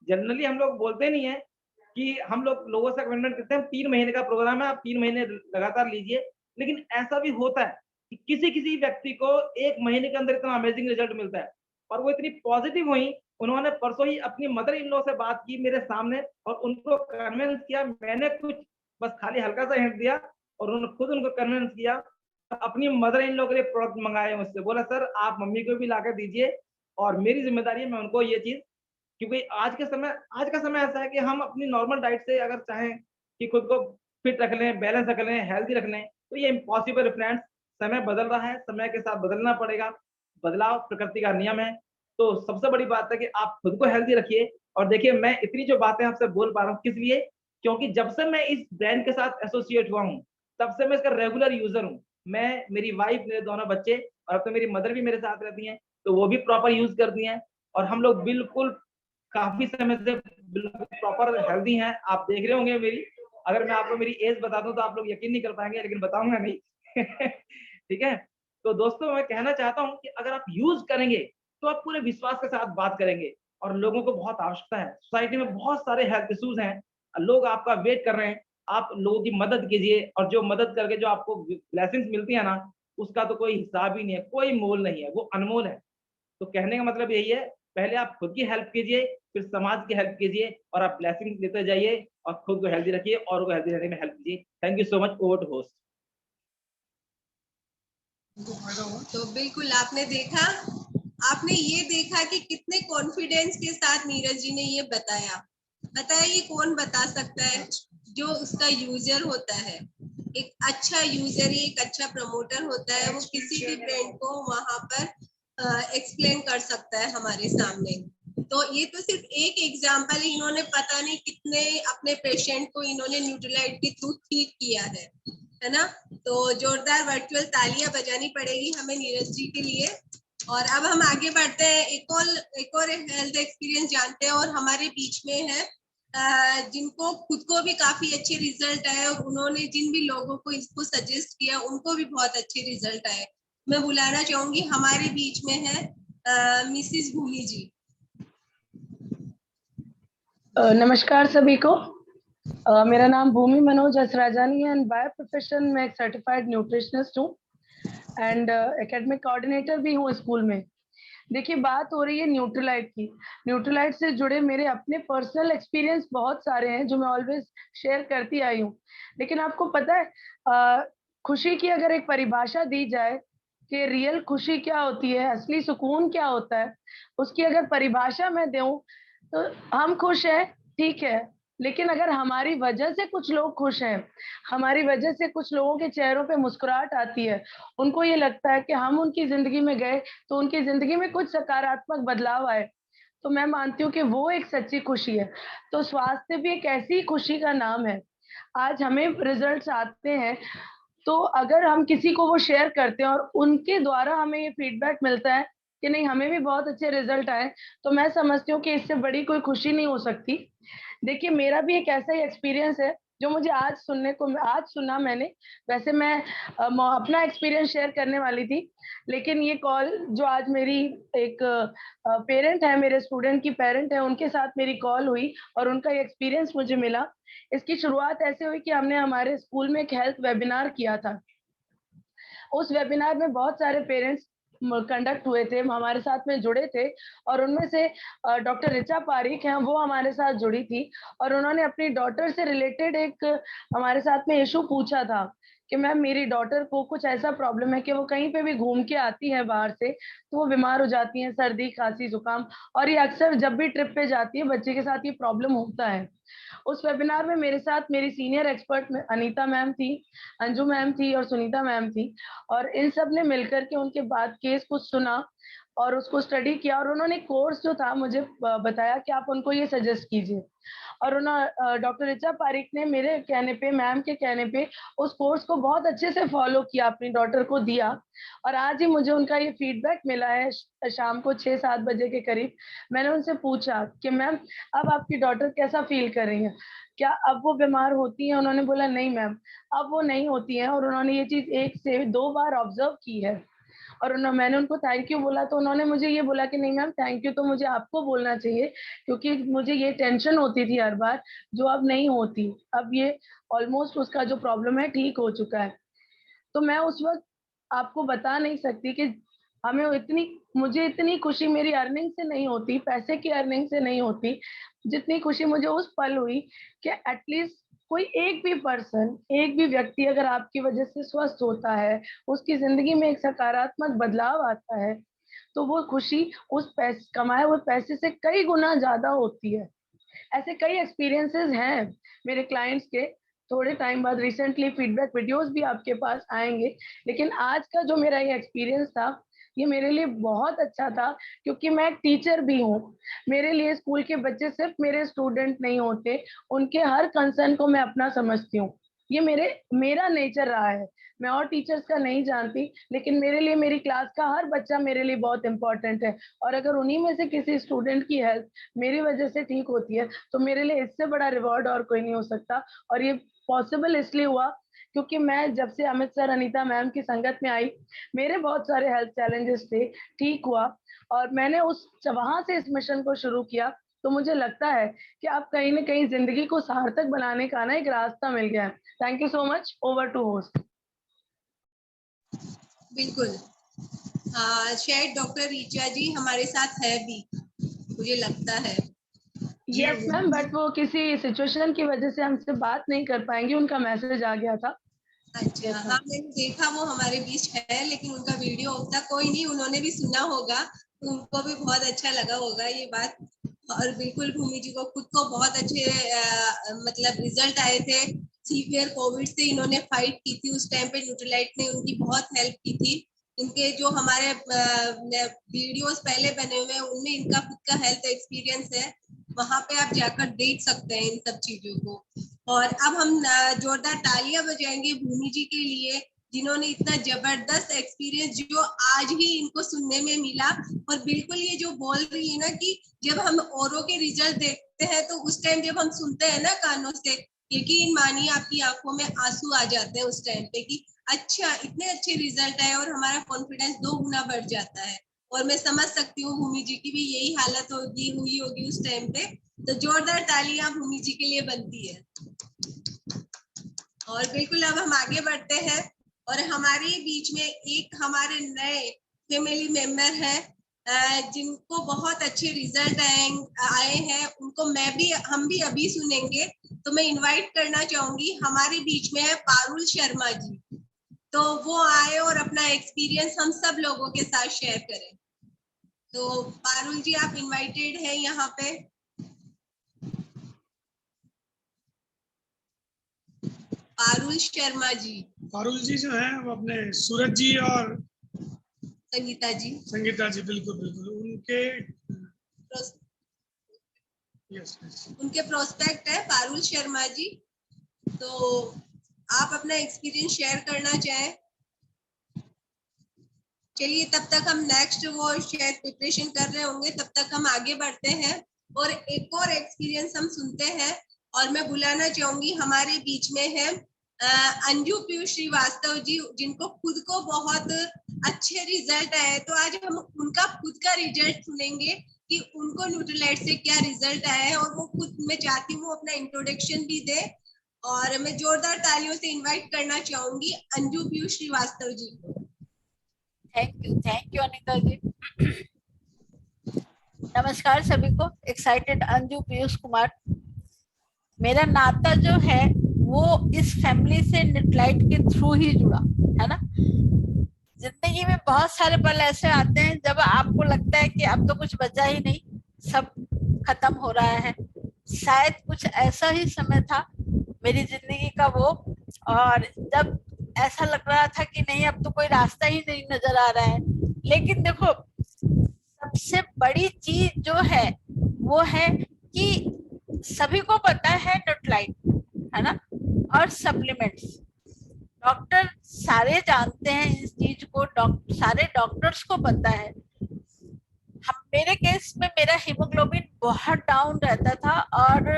Generally हम लोग बोलते नहीं है कि हम लोग लोगों से कमिटमेंट करते हैं, 3 महीने का प्रोग्राम है, आप 3 महीने लगातार लीजिए। लेकिन ऐसा भी होता है कि किसी-किसी व्यक्ति को 1 महीने के अंदर इतना अमेजिंग रिजल्ट मिलता है और वो इतनी पॉजिटिव हुई, उन्होंने परसों ही अपनी मदर इन लॉ से बात की मेरे सामने और उनको कन्विंस किया। मैंने कुछ बस खाली हल्का-सा हिंट दिया और उन्होंने खुद उनको कन्विंस किया। अपनी मदर इन लॉ के लिए प्रोडक्ट मंगाए मुझसे, बोला सर आप मम्मी को भी लाकर दीजिए और मेरी ज़िम्मेदारी है मैं उनको ये चीज़, क्योंकि आज का समय ऐसा है कि हम अपनी नॉर्मल डाइट से अगर चाहें कि खुद को फिट रख लें, बैलेंस रख लें, हेल्दी रख लें, तो ये इम्पॉसिबल है फ्रेंड्स। समय बदल रहा है, समय के साथ बदलना पड़ेगा। बदलाव प्रकृति का नियम है। तो सबसे बड़ी बात है कि आप खुद को हेल्दी रखिए। और देखिए मैं इतनी जो बातें आपसे बोल पा रहा हूँ किस लिए? क्योंकि जब से मैं इस ब्रांड के साथ एसोसिएट हुआ हूँ, तब से मैं इसका रेगुलर यूज़र हूँ। मैं, मेरी वाइफ, मेरे दोनों बच्चे और अब तो मेरी मदर भी मेरे साथ रहती हैं, तो वो भी प्रॉपर यूज़ करती हैं और हम लोग बिल्कुल काफ़ी समय से बिल्कुल प्रॉपर हेल्दी हैं। आप देख रहे होंगे मेरी, अगर मैं आपको मेरी एज बता दूँ तो आप लोग यकीन नहीं कर पाएँगे, लेकिन बताऊँगा नहीं। ठीक है? तो दोस्तों मैं कहना चाहता हूँ कि अगर आप यूज़ करेंगे, तो आप पूरे विश्वास के साथ बात करेंगे और लोगों को बहुत आवश्यकता है। सोसाइटी में बहुत सारे हेल्थ इश्यूज़ हैं, लोग आपका वेट कर रहे हैं, आप लोगों की मदद कीजिए और जो मदद करके जो आपको ब्लेसिंग्स मिलती है ना, उसका तो कोई हिसाब ही नहीं है, कोई मोल नहीं है, वो अनमोल है। तो कहने का मतलब यही है, पहले आप खुद की हेल्प कीजिए, फिर समाज की हेल्प कीजिए और आप ब्लेसिंग्स लेते जाइए और खुद को हेल्दी रखिए और को हेल्दी रहने में हेल्प कीजिए। Thank you so much. Over to host. तो बिल्कुल आपने ये देखा कि कितने कॉन्फिडेंस के साथ नीरज जी ने ये बताया ये कौन बता सकता है? जो उसका यूजर होता है, एक अच्छा यूजर, एक अच्छा प्रमोटर होता है, वो किसी भी ब्रांड को वहां पर एक्सप्लेन कर सकता है हमारे सामने। तो ये तो सिर्फ एक एग्जांपल है, इन्होंने पता नहीं कितने अपने पेशेंट को इन्होंने न्यूट्रीलाइट के थ्रू ठीक किया है ना? तो जोरदार वर्चुअल तालियां बजानी पड़ेगी हमें नीरज जी के लिए। और अब हम आगे बढ़ते हैं, एक और हेल्थ एक्सपीरियंस जानते हैं और हमारे बीच में है जिनको खुद को भी काफी अच्छे रिजल्ट आए और उन्होंने जिन भी लोगों को इसको सजेस्ट किया उनको भी बहुत अच्छे रिजल्ट आए। मैं बुलाना चाहूंगी, हमारे बीच में है मिसिस भूमि जी। नमस्कार सभी को। मेरा नाम भूमि मनोज असराजानी है एंड बाय प्रोफेशन मैं एक सर्टिफाइड न्यूट्रिशनिस्ट हूँ एंड एकेडमिक कोऑर्डिनेटर भी हूँ स्कूल में। देखिए बात हो रही है न्यूट्रीलाइट की। न्यूट्रीलाइट से जुड़े मेरे अपने पर्सनल एक्सपीरियंस बहुत सारे हैं जो मैं ऑलवेज शेयर करती आई हूँ। लेकिन आपको पता है खुशी की अगर एक परिभाषा दी जाए कि रियल खुशी क्या होती है, असली सुकून क्या होता है, उसकी अगर परिभाषा मैं दूं तो हम खुश हैं, ठीक है, लेकिन अगर हमारी वजह से कुछ लोग खुश हैं, हमारी वजह से कुछ लोगों के चेहरों पे मुस्कुराहट आती है, उनको ये लगता है कि हम उनकी ज़िंदगी में गए तो उनकी ज़िंदगी में कुछ सकारात्मक बदलाव आए, तो मैं मानती हूँ कि वो एक सच्ची खुशी है। तो स्वास्थ्य भी एक ऐसी खुशी का नाम है। आज हमें रिजल्ट्स आते हैं, तो अगर हम किसी को वो शेयर करते हैं और उनके द्वारा हमें ये फीडबैक मिलता है कि नहीं हमें भी बहुत अच्छे रिजल्ट आए, तो मैं समझती हूँ कि इससे बड़ी कोई खुशी नहीं हो सकती। देखिए मेरा भी एक ऐसा ही एक्सपीरियंस है जो मुझे आज सुना मैंने। वैसे मैं अपना एक्सपीरियंस शेयर करने वाली थी, लेकिन ये कॉल जो आज मेरी एक पेरेंट है, मेरे स्टूडेंट की पेरेंट है, उनके साथ मेरी कॉल हुई और उनका ये एक्सपीरियंस मुझे मिला। इसकी शुरुआत ऐसे हुई कि हमने हमारे स्कूल में एक हेल्थ वेबिनार किया था। उस वेबिनार में बहुत सारे पेरेंट्स कंडक्ट हुए थे, हमारे साथ में जुड़े थे, और उनमें से डॉक्टर ऋचा पारिक हैं, वो हमारे साथ जुड़ी थी, और उन्होंने अपनी डॉटर से रिलेटेड एक हमारे साथ में इशू पूछा था कि मैम मेरी डॉटर को कुछ ऐसा प्रॉब्लम है कि वो कहीं पे भी घूम के आती है बाहर से तो वो बीमार हो जाती है, सर्दी, खांसी, जुकाम, और ये अक्सर जब भी ट्रिप पे जाती है बच्चे के साथ ये प्रॉब्लम होता है। उस वेबिनार में मेरे साथ मेरी सीनियर एक्सपर्ट अनीता मैम थी, अंजू मैम थी और सुनीता मैम थी, और इन सब ने मिलकर के उनके बाद केस को सुना और उसको स्टडी किया, और उन्होंने कोर्स जो था मुझे बताया कि आप उनको ये सजेस्ट कीजिए, और उन्होंने डॉक्टर ऋचा पारिक ने मेरे कहने पे, मैम के कहने पे, उस कोर्स को बहुत अच्छे से फॉलो किया, अपनी डॉटर को दिया, और आज ही मुझे उनका ये फीडबैक मिला है शाम को 6-7 बजे के करीब। मैंने उनसे पूछा कि मैम अब आपकी डॉटर कैसा फील कर रही है, क्या अब वो बीमार होती है? उन्होंने बोला नहीं मैम, अब वो नहीं होती है, और उन्होंने ये चीज 1 से 2 बार ऑब्जर्व की है। और मैंने उनको थैंक यू बोला तो उन्होंने मुझे ये बोला कि नहीं मैम, थैंक यू तो मुझे आपको बोलना चाहिए, क्योंकि मुझे ये टेंशन होती थी हर बार, जो अब नहीं होती। अब ये ऑलमोस्ट उसका जो प्रॉब्लम है ठीक हो चुका है। तो मैं उस वक्त आपको बता नहीं सकती कि मुझे इतनी खुशी मेरी अर्निंग से नहीं होती, पैसे की अर्निंग से नहीं होती, जितनी खुशी मुझे उस पल हुई कि एटलीस्ट कोई एक भी पर्सन, एक भी व्यक्ति अगर आपकी वजह से स्वस्थ होता है, उसकी जिंदगी में एक सकारात्मक बदलाव आता है, तो वो खुशी उस कमाए हुए पैसे से कई गुना ज्यादा होती है। ऐसे कई एक्सपीरियंसेस हैं मेरे क्लाइंट्स के। थोड़े टाइम बाद रिसेंटली फीडबैक वीडियोस भी आपके पास आएंगे, लेकिन आज का जो मेरा ये एक्सपीरियंस था, ये मेरे लिए बहुत अच्छा था, क्योंकि मैं एक टीचर भी हूँ। मेरे लिए स्कूल के बच्चे सिर्फ मेरे स्टूडेंट नहीं होते, उनके हर कंसर्न को मैं अपना समझती हूँ। ये मेरा नेचर रहा है। मैं और टीचर्स का नहीं जानती, लेकिन मेरे लिए मेरी क्लास का हर बच्चा मेरे लिए बहुत इंपॉर्टेंट है, और अगर उन्हीं में से किसी स्टूडेंट की हेल्थ मेरी वजह से ठीक होती है, तो मेरे लिए इससे बड़ा रिवॉर्ड और कोई नहीं हो सकता। और ये पॉसिबल इसलिए हुआ क्योंकि मैं जब से अमित सर, अनीता मैम की संगत में आई, मेरे बहुत सारे हेल्थ चैलेंजेस थे, ठीक हुआ, और मैंने वहां से इस मिशन को शुरू किया। तो मुझे लगता है कि अब कहीं ना कहीं जिंदगी को सार्थक बनाने का ना एक रास्ता मिल गया है। Thank you so much. Over to host. बिल्कुल। शायद डॉक्टर ऋचा जी हमारे साथ है भी, मुझे लगता है। यस मैम, बट वो किसी सिचुएशन की वजह से हमसे बात नहीं कर पाएंगे, उनका मैसेज आ गया था। अच्छा, हाँ मैंने देखा वो हमारे बीच है, लेकिन उनका वीडियो होता कोई नहीं, उन्होंने भी सुना होगा तो उनको भी बहुत अच्छा लगा होगा ये बात। और बिल्कुल भूमि जी को खुद को बहुत अच्छे मतलब रिजल्ट आए थे। सीवियर कोविड से इन्होंने फाइट की थी, उस टाइम पे न्यूट्रीलाइट ने उनकी बहुत हेल्प की थी। इनके जो हमारे वीडियोस पहले बने हुए हैं उनमें इनका खुद का हेल्थ एक्सपीरियंस है, वहां पे आप जाकर देख सकते हैं इन सब चीजों को। और अब हम जोरदार तालियां बजाएंगे भूमि जी के लिए, जिन्होंने इतना जबरदस्त एक्सपीरियंस जो आज ही इनको सुनने में मिला। और बिल्कुल ये जो बोल रही है ना कि जब हम औरों के रिजल्ट देखते हैं तो उस टाइम जब हम सुनते हैं ना कानों से, यकीन मानिए आपकी आंखों में आंसू आ जाते हैं उस टाइम पे कि अच्छा इतने अच्छे रिजल्ट आए, और हमारा कॉन्फिडेंस 2 गुना बढ़ जाता है। और मैं समझ सकती हूँ भूमि जी की भी यही हालत हुई होगी उस टाइम पे। तो जोरदार तालियां भूमि जी के लिए बनती है। और बिल्कुल अब हम आगे बढ़ते हैं, और हमारे बीच में एक हमारे नए फैमिली मेंबर है जिनको बहुत अच्छे रिजल्ट आए हैं, उनको हम भी अभी सुनेंगे। तो मैं इनवाइट करना चाहूंगी, हमारे बीच में है पारुल शर्मा जी, तो वो आए और अपना एक्सपीरियंस हम सब लोगों के साथ शेयर करें। तो पारुल जी आप इनवाइटेड है यहाँ पे। पारुल शर्मा जी। पारुल जी जो है वो अपने सूरज जी और संगीता जी। बिल्कुल बिल्कुल उनके उनके प्रोस्पेक्ट है पारुल शर्मा जी। तो आप अपना एक्सपीरियंस शेयर करना चाहें। चलिए तब तक हम नेक्स्ट वो शायद प्रिपरेशन कर रहे होंगे, तब तक हम आगे बढ़ते हैं और एक और एक्सपीरियंस हम सुनते हैं। और मैं बुलाना चाहूंगी, हमारे बीच में है अंजू पीयूष श्रीवास्तव जी, जिनको खुद को बहुत अच्छे रिजल्ट आए। तो आज हम उनका खुद का रिजल्ट सुनेंगे कि उनको न्यूट्रीलाइट से क्या रिजल्ट आया है, और वो खुद, मैं चाहती हूँ अपना इंट्रोडक्शन भी दे। और मैं जोरदार तालियों से इनवाइट करना चाहूंगी अंजू पीयूष श्रीवास्तव जी को। थैंक यू अनिता जी। नमस्कार सभी को। एक्साइटेड अंजू पीयूष कुमार। मेरा नाता जो है वो इस फैमिली से न्यूट्रालाइट के थ्रू ही जुड़ा है ना। जिंदगी में बहुत सारे पल ऐसे आते हैं जब आपको लगता है कि अब तो कुछ बचा ही नहीं, सब खत्म हो रहा है। शायद कुछ ऐसा ही समय था मेरी जिंदगी का वो, और जब ऐसा लग रहा था कि नहीं अब तो कोई रास्ता ही नहीं नजर आ रहा है। लेकिन देखो सबसे बड़ी चीज जो है वो है कि सभी को पता है न्यूट्रालाइट है ना, और सप्लीमेंट्स। डॉक्टर सारे जानते हैं इस चीज को, सारे डॉक्टर्स को पता है। हम मेरे केस में मेरा हीमोग्लोबिन बहुत डाउन रहता था और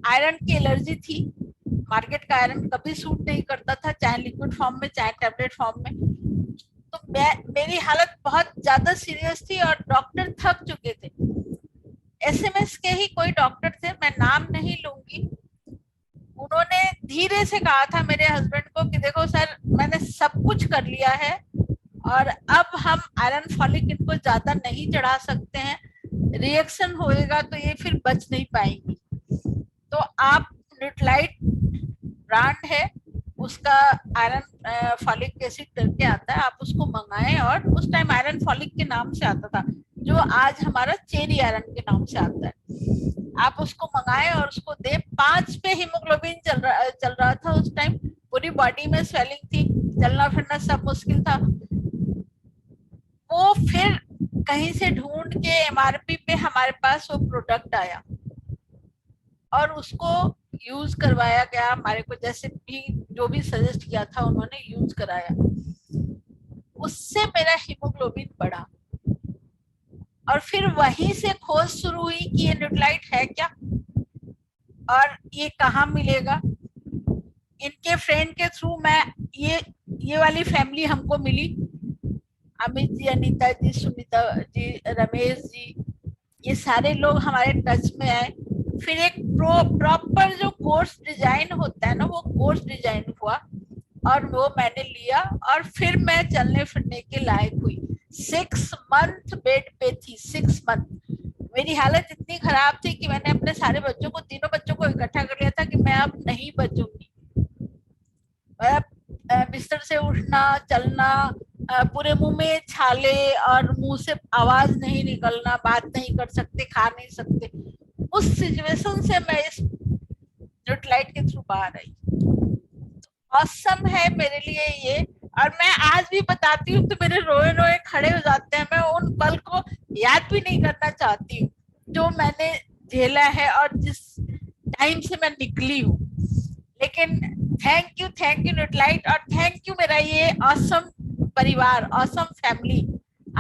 आयरन की एलर्जी थी। मार्केट का आयरन कभी सूट नहीं करता था, चाहे लिक्विड फॉर्म में चाहे टैबलेट फॉर्म में। तो मेरी हालत बहुत ज्यादा सीरियस थी और डॉक्टर थक चुके थे। एसएमएस के ही कोई डॉक्टर थे, मैं नाम नहीं लूंगी, उन्होंने धीरे से कहा था मेरे हस्बैंड को कि देखो सर मैंने सब कुछ कर लिया है और अब हम आयरन फॉलिक इनको ज्यादा नहीं चढ़ा सकते हैं, रिएक्शन होएगा तो ये फिर बच नहीं पाएंगी। तो आप न्यूट्रालाइट ब्रांड है उसका आयरन फॉलिक एसिड करके आता है, आप उसको मंगाएं। और उस टाइम आयरन फॉलिक के नाम से आता था, जो आज हमारा चेरी आयरन के नाम से आता है। आप उसको मंगाएं और उसको दे। 5 पे हीमोग्लोबिन चल रहा था उस टाइम। पूरी बॉडी में स्वेलिंग थी, चलना फिरना सब मुश्किल था। वो फिर कहीं से ढूंढ के एमआरपी पे हमारे पास वो प्रोडक्ट आया और उसको यूज करवाया गया। हमारे को जैसे भी जो भी सजेस्ट किया था उन्होंने यूज कराया, उससे मेरा हीमोग्लोबिन बढ़ा। और फिर वहीं से खोज शुरू हुई कि ये न्यूट्रालाइट है क्या और ये कहाँ मिलेगा। इनके फ्रेंड के थ्रू मैं ये वाली फैमिली हमको मिली, अमित जी, अनीता जी, सुनीता जी, रमेश जी, ये सारे लोग हमारे टच में आए। फिर एक प्रॉपर जो कोर्स डिजाइन होता है ना, वो कोर्स डिजाइन हुआ और वो मैंने लिया और फिर मैं चलने फिरने के लायक हुई। 6 मंथ बेड पे थी, 6 मंथ। मेरी हालत इतनी खराब थी कि मैंने अपने सारे बच्चों को, तीनों बच्चों को इकट्ठा कर लिया था कि मैं अब नहीं बचूंगी। बिस्तर से उठना, चलना, पूरे मुंह में छाले और मुंह से आवाज नहीं निकलना, बात नहीं कर सकते, खा नहीं सकते। उस सिचुएशन से मैं इस न्यूट्रालाइट के थ्रू बाहर आई। ऑसम है मेरे लिए ये, और मैं आज भी बताती हूँ तो मेरे रोए रोए खड़े हो जाते हैं। मैं उन पल को याद भी नहीं करना चाहती हूँ जो मैंने झेला है और जिस टाइम से मैं निकली हूँ। लेकिन थैंक यू न्यूट्रालाइट, और थैंक यू मेरा ये ऑसम परिवार, ऑसम फैमिली,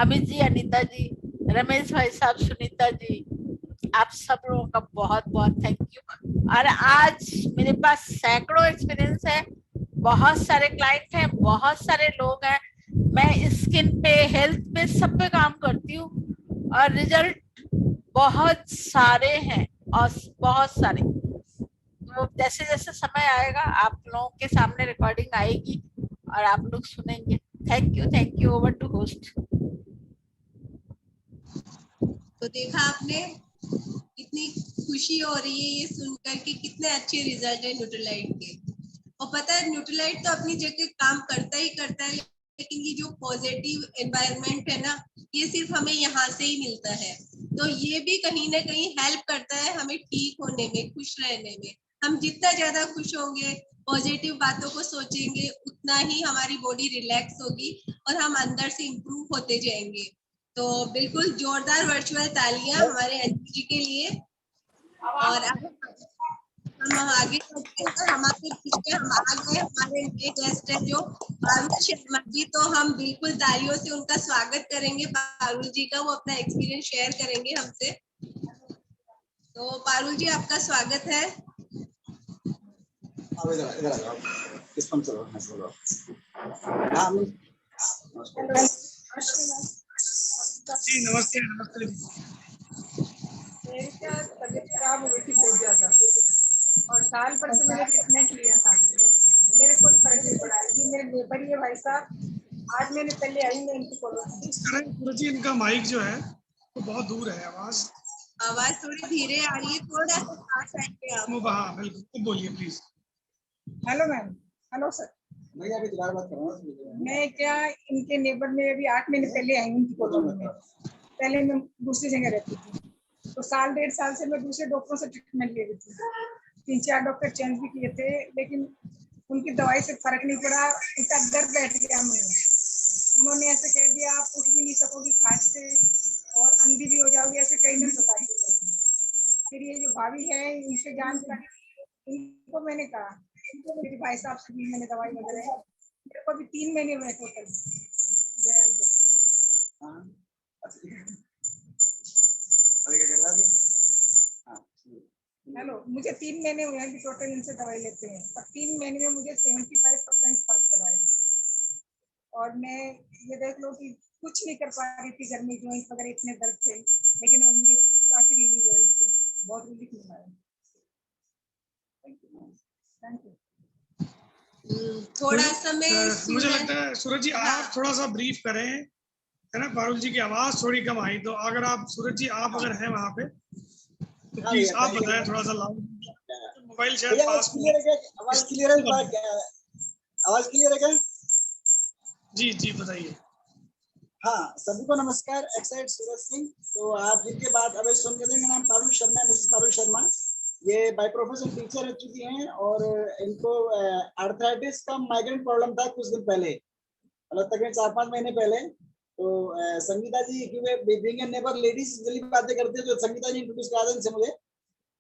अमित जी, अनीता जी, रमेश भाई साहब, सुनीता जी, आप सब लोगों का बहुत बहुत थैंक यू। और आज मेरे पास सैकड़ों एक्सपीरियंस है, बहुत सारे क्लाइंट हैं, बहुत सारे लोग हैं। मैं स्किन पे, हेल्थ पे, सब पे काम करती हूँ और रिजल्ट बहुत सारे हैं और बहुत सारे। तो जैसे जैसे समय आएगा आप लोगों के सामने रिकॉर्डिंग आएगी और आप लोग सुनेंगे। Thank you. Over to host. तो देखा आपने, कितनी खुशी हो रही है ये सुनकर कि कितने अच्छे रिजल्ट है न्यूट्रालाइट के। और पता है न्यूट्रालाइट तो अपनी जगह काम करता ही करता है, लेकिन ये जो पॉजिटिव एनवायरनमेंट है ना, ये सिर्फ हमें यहाँ से ही मिलता है। तो ये भी कहीं ना कहीं हेल्प करता है हमें ठीक होने में, खुश रहने में। हम जितना ज्यादा खुश होंगे, पॉजिटिव बातों को सोचेंगे, उतना ही हमारी बॉडी रिलैक्स होगी और हम अंदर से इम्प्रूव होते जाएंगे। तो बिल्कुल जोरदार वर्चुअल तालियां हमारे अंजू जी के लिए। और हम आगे चलते हैं। हमारे पीछे हम आ गए, हमारे नए गेस्ट है जो पारुल शर्मा जी, तो हम बिल्कुल तालियों से उनका स्वागत करेंगे। पारुल जी का वो अपना एक्सपीरियंस शेयर करेंगे हमसे। तो पारुल जी आपका स्वागत है। जी नमस्ते। मेरी क्या तबीयत खराब हो गई थी बहुत ज्यादा, और साल भर से मैंने ट्रीटमेंट लिया था, मेरे कोई फर्क नहीं पड़ा। ये मेरे नेबर ही है भाई साहब, 8 महीने पहले आई मैं इनकी कॉलोनी। सूरज जी, इनका माइक जो है वो बहुत दूर है, आवाज थोड़ी धीरे आ रही है, थोड़ा सा पास आएंगे आप। हाँ बिल्कुल, बोलिए please. Hello ma'am. Hello sir. मैं अभी दोबारा बात कर रहा हूँ। मैं क्या इनके नेबर में अभी 8 महीने पहले आई हूँ इनकी कॉलोनी में। पहले मैं दूसरी जगह रहती थी, तो 1.5 साल से मैं दूसरे डॉक्टरों से ट्रीटमेंट ले रही थी। 3-4 डॉक्टर चेंज भी किए थे, लेकिन उनकी दवाई से फर्क नहीं पड़ा। उनका डर बैठ गया मुझे। उन्होंने ऐसे कह दिया आप उठ भी नहीं सकोगी खाट से और अंधी भी हो जाओगी, ऐसे कई दिन बता दिए। फिर ये जो भाभी है इनसे जान इनको मैंने कहा, मेरे भाई साहब से भी मैंने दवाई वगैरह, मेरे को अभी 3 महीने हुए टोटल। हेलो, मुझे 3 महीने हुए हैं टोटल इनसे दवाई लेते हैं, और 3 महीने में मुझे 75% फर्क पड़ा है। और मैं ये देख लो कि कुछ नहीं कर पा रही थी, घर में जॉइंट वगैरह इतने दर्द थे, लेकिन अब मुझे काफी रिलीफ है, इससे बहुत रिलीफ मिला है। Thank you. थोड़ा समय मुझे लगता है सूरज जी आप थोड़ा सा ब्रीफ करें, है ना। पारुल जी की आवाज थोड़ी कम आई, तो अगर आप सूरज जी आप अगर हैं वहाँ पे तो प्लीज आप बताएं थोड़ा सा लाउड। मोबाइल शायद पास में। आवाज क्लियर है? आवाज क्लियर है क्या? जी बताइए। हाँ, सभी को नमस्कार। एक्साइड सूरज सिंह। तो आप जिनके बाद अभी सुन के, मेरा नाम पारुल शर्मा है, मिसेस पारुल शर्मा। ये बाय प्रोफेशन टीचर रह चुकी हैं, और इनको आर्थराइटिस का माइग्रेन प्रॉब्लम था कुछ दिन पहले, मतलब तकरीबन 4-5 महीने पहले। तो संगीता जी, क्योंकि बीइंग ए नेबर लेडीज जल्दी बातें करते हैं, तो संगीता जी इंट्रोड्यूस करा दें इनसे मुझे।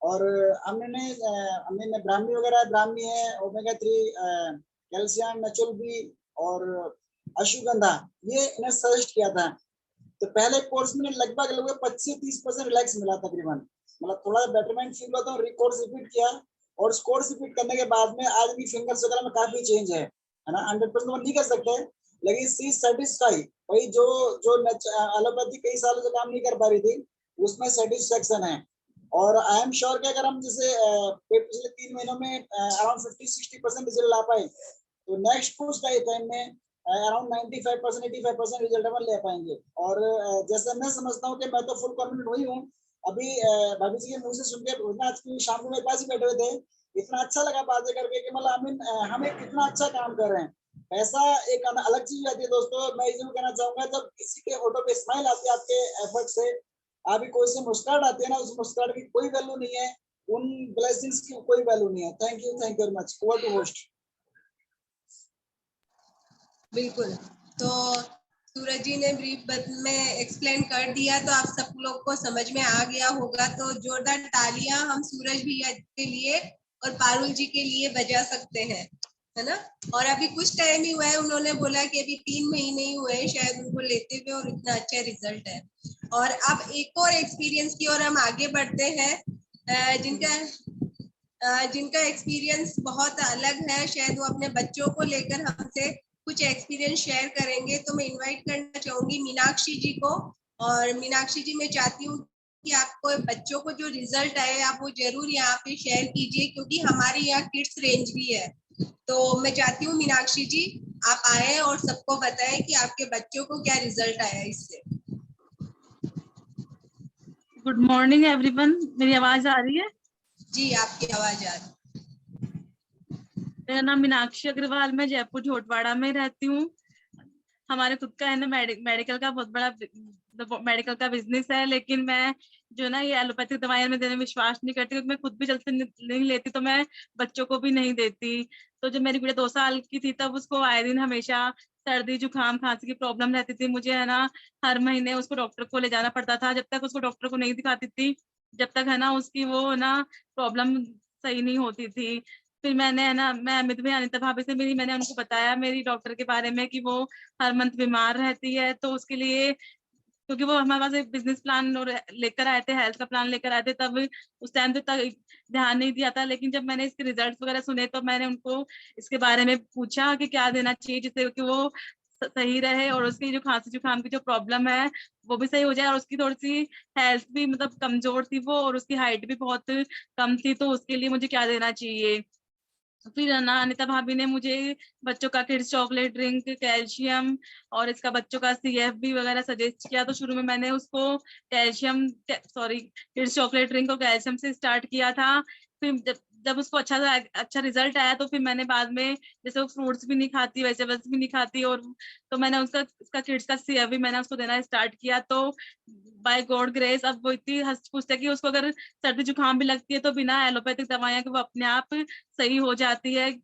और हमने ब्राह्मी वगैरह, ब्राह्मी है, ओमेगा 3, कैल्शियम, नेचुरल बी और अश्वगंधा, ये इन्हें सजेस्ट किया था। तो पहले कोर्स में लगभग 25-30% रिलैक्स मिला तकरीबन, मतलब थोड़ा बेटरमेंट फील होता है। कोर्स रिपीट किया, और कोर्स रिपीट करने के बाद में आज भी फिंगर्स वगैरह में काफी चेंज है ना। 100% नहीं कर सकते, लेकिन सी सेटिस्फाई, भाई जो एलोपैथी कई सालों से काम नहीं कर पा रही थी, उसमें सेटिस्फेक्शन है। और आई एम श्योर कि अगर हम जैसे पिछले 3 महीनों में अराउंड 50-60% रिजल्ट ला पाए, तो नेक्स्ट कुछ टाइम में अराउंड 95%, 85% रिजल्ट हम ले पाएंगे। और जैसे मैं समझता हूँ कि मैं तो फुल कॉन्फिडेंट हुई हूँ। अभी भाभी जी के मुंह से सुन के, आज की शाम को मेरे पास ही बैठे हुए थे, इतना अच्छा लगा बातें करके कि मतलब हम एक कितना अच्छा काम कर रहे हैं। ऐसा एक अलग चीज आती है दोस्तों। मैं ये कहना चाहूंगा, जब किसी के होठों पे स्माइल आती है आपके एफर्ट से, अभी कोई से मुस्कुराहट आती है ना, उस मुस्कुराहट की कोई वैल्यू नहीं है, उन ब्लेसिंग्स की कोई वैल्यू नहीं है। Thank you very much. Over to host. बिल्कुल, तो सूरज जी ने ब्रीफ में एक्सप्लेन कर दिया, तो आप सब लोग को समझ में आ गया होगा। तो जोरदार तालियां हम सूरज भैया के लिए और पारुल जी के लिए बजा सकते हैं, है ना। और अभी कुछ टाइम ही हुआ है, उन्होंने बोला कि अभी 3 महीने ही हुए हैं शायद उनको लेते हुए, और इतना अच्छा रिजल्ट है। और अब एक और एक्सपीरियंस की ओर हम आगे बढ़ते हैं, जिनका एक्सपीरियंस बहुत अलग है। शायद वो अपने बच्चों को लेकर हमसे कुछ एक्सपीरियंस शेयर करेंगे। तो मैं इनवाइट करना चाहूंगी मीनाक्षी जी को। और मीनाक्षी जी, मैं चाहती हूँ कि आपको बच्चों को जो रिजल्ट आए आप वो जरूर यहाँ पे शेयर कीजिए, क्योंकि हमारे यहाँ किड्स रेंज भी है। तो मैं चाहती हूँ मीनाक्षी जी आप आए और सबको बताएं कि आपके बच्चों को क्या रिजल्ट आया इससे। Good morning everyone. मेरी आवाज आ रही है? जी, आपकी आवाज आ रही है। मेरा नाम मीनाक्षी अग्रवाल, मैं जयपुर झोटवाड़ा में रहती हूँ। हमारे खुद का है ना मेडिकल का बहुत बड़ा मेडिकल का बिजनेस है, लेकिन मैं जो ना ये एलोपैथिक दवाइयां में देने में विश्वास नहीं करती, क्योंकि मैं खुद भी जल्दी नहीं लेती, तो मैं बच्चों को भी नहीं देती। तो जब मेरी गुड़िया 2 साल की थी, तब उसको आए दिन हमेशा सर्दी जुकाम खांसी की प्रॉब्लम रहती थी। मुझे है ना हर महीने उसको डॉक्टर को ले जाना पड़ता था। जब तक उसको डॉक्टर को नहीं दिखाती थी, जब तक है ना उसकी वो ना प्रॉब्लम सही नहीं होती थी। फिर मैंने है ना, मैं अमित भाई अनिता भाभी से मिली, मैंने उनको बताया मेरी डॉक्टर के बारे में कि वो हर मंथ बीमार रहती है। तो उसके लिए, क्योंकि वो हमारे पास एक बिजनेस प्लान लेकर आए थे, हेल्थ का प्लान लेकर आए थे, तब उस टाइम तक ध्यान नहीं दिया था। लेकिन जब मैंने इसके रिजल्ट्स वगैरह सुने, तो मैंने उनको इसके बारे में पूछा कि क्या देना चाहिए जिससे कि वो सही रहे, और उसकी जो खांसी जुकाम की जो प्रॉब्लम है वो भी सही हो जाए। और उसकी थोड़ी सी हेल्थ भी मतलब कमजोर थी वो, और उसकी हाइट भी बहुत कम थी, तो उसके लिए मुझे क्या देना चाहिए। फिर है ना अनिता भाभी ने मुझे बच्चों का किड्स चॉकलेट ड्रिंक, कैल्शियम और इसका बच्चों का CFB वगैरह सजेस्ट किया। तो शुरू में मैंने उसको किड्स चॉकलेट ड्रिंक और कैल्शियम से स्टार्ट किया था। फिर जब उसको अच्छा रिजल्ट आया तो फिर मैंने बाद में, जैसे वो फ्रूट्स भी नहीं खाती, वेजिटेबल्स भी नहीं खाती, और तो मैंने उसका किड्स का CFB मैंने उसको देना स्टार्ट किया। तो बाय गॉड ग्रेस अब वो इतनी हंस पूछते कि उसको अगर सर्दी जुकाम भी लगती है तो बिना एलोपैथिक दवाइयां के वो अपने आप सही हो जाती है।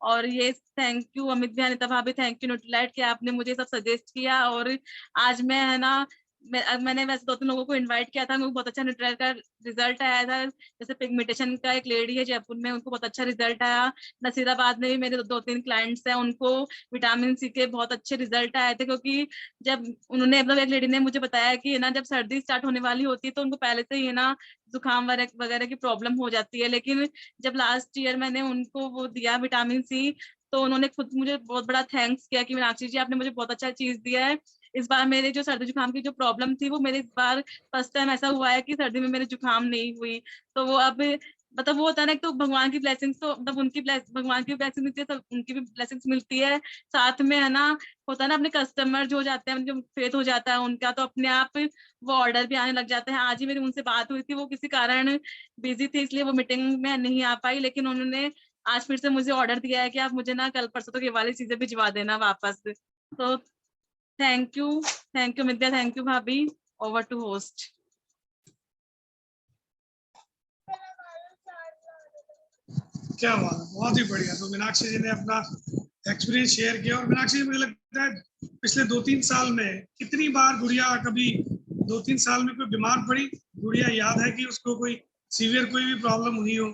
और ये थैंक यू अमित भाई, अनिता भाभी, थैंक यू न्यूट्रीलाइट कि आपने मुझे सब सजेस्ट किया। और आज मैं है ना मैंने वैसे 2-3 लोगों को इनवाइट किया था, उनको बहुत अच्छा न्यूट्रीलाइट का रिजल्ट आया था। जैसे पिगमेंटेशन का एक लेडी है जयपुर में, उनको बहुत अच्छा रिजल्ट आया। नसीराबाद में भी मेरे 2-3 क्लाइंट्स हैं, उनको विटामिन सी के बहुत अच्छे रिजल्ट आए थे। क्योंकि जब उन्होंने मतलब एक लेडी ने मुझे बताया कि है ना जब सर्दी स्टार्ट होने वाली होती है तो उनको पहले से ही है ना जुकाम वगैरह की प्रॉब्लम हो जाती है। लेकिन जब लास्ट ईयर मैंने उनको वो दिया विटामिन सी, तो उन्होंने खुद मुझे बहुत बड़ा थैंक्स किया कि मीनाक्षी जी आपने मुझे बहुत अच्छा चीज दिया है। इस बार मेरे जो सर्दी जुकाम की जो प्रॉब्लम थी वो मेरे इस बार फर्स्ट टाइम ऐसा हुआ है कि सर्दी में मेरे जुकाम नहीं हुई। तो वो अब मतलब वो होता है ना, तो भगवान की ब्लेसिंग्स, तो मतलब भगवान की ब्लेसिंग मिलती है, सब उनकी भी ब्लेसिंग्स मिलती है साथ में, है ना। होता है ना अपने कस्टमर जो हो जाते हैं, जो फेथ हो जाता है उनका, तो अपने आप वो ऑर्डर भी आने लग जाते हैं। आज ही मेरी उनसे बात हुई थी, वो किसी कारण बिजी थी इसलिए वो मीटिंग में नहीं आ पाई, लेकिन उन्होंने आज फिर से मुझे ऑर्डर दिया है कि आप मुझे ना कल परसों तक ये वाली चीजें भिजवा देना वापस। तो thank you Vidya, thank you भाभी। Over to host. क्या बात है, बहुत ही बढ़िया। तो मीनाक्षी जी ने अपना एक्सपीरियंस शेयर किया। और मीनाक्षी जी मुझे लगता है पिछले 2-3 साल में कितनी बार गुड़िया कभी 2-3 साल में कोई बीमार पड़ी, गुड़िया याद है कि उसको कोई सीवियर कोई भी प्रॉब्लम हुई हो?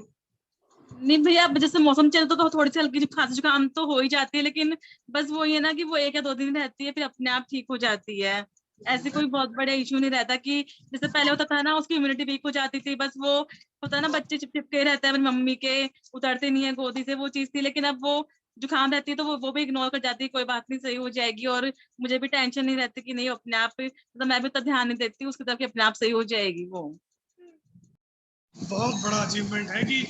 नहीं भैया, जैसे मौसम चलता तो थोड़ी सी हल्की खांसी जुकाम तो हो ही जाती है, लेकिन बस वो ये ना कि वो 1 या 2 दिन रहती है फिर अपने आप ठीक हो जाती है। ऐसे कोई बहुत बड़ा इश्यू नहीं रहता कि जैसे पहले होता था ना उसकी इम्यूनिटी वीक हो जाती थी, बस वो होता है ना बच्चे चिपके रहते हैं मम्मी के, उतरते नहीं है गोदी से, वो चीज थी। लेकिन अब वो जुकाम रहती है तो वो भी इग्नोर कर जाती है, कोई बात नहीं सही हो जाएगी। और मुझे भी टेंशन नहीं रहती कि नहीं अपने आप, मतलब मैं भी उतना ध्यान नहीं देती उसकी तरफ कि अपने आप सही हो जाएगी वो। बहुत बड़ा अचीवमेंट है कि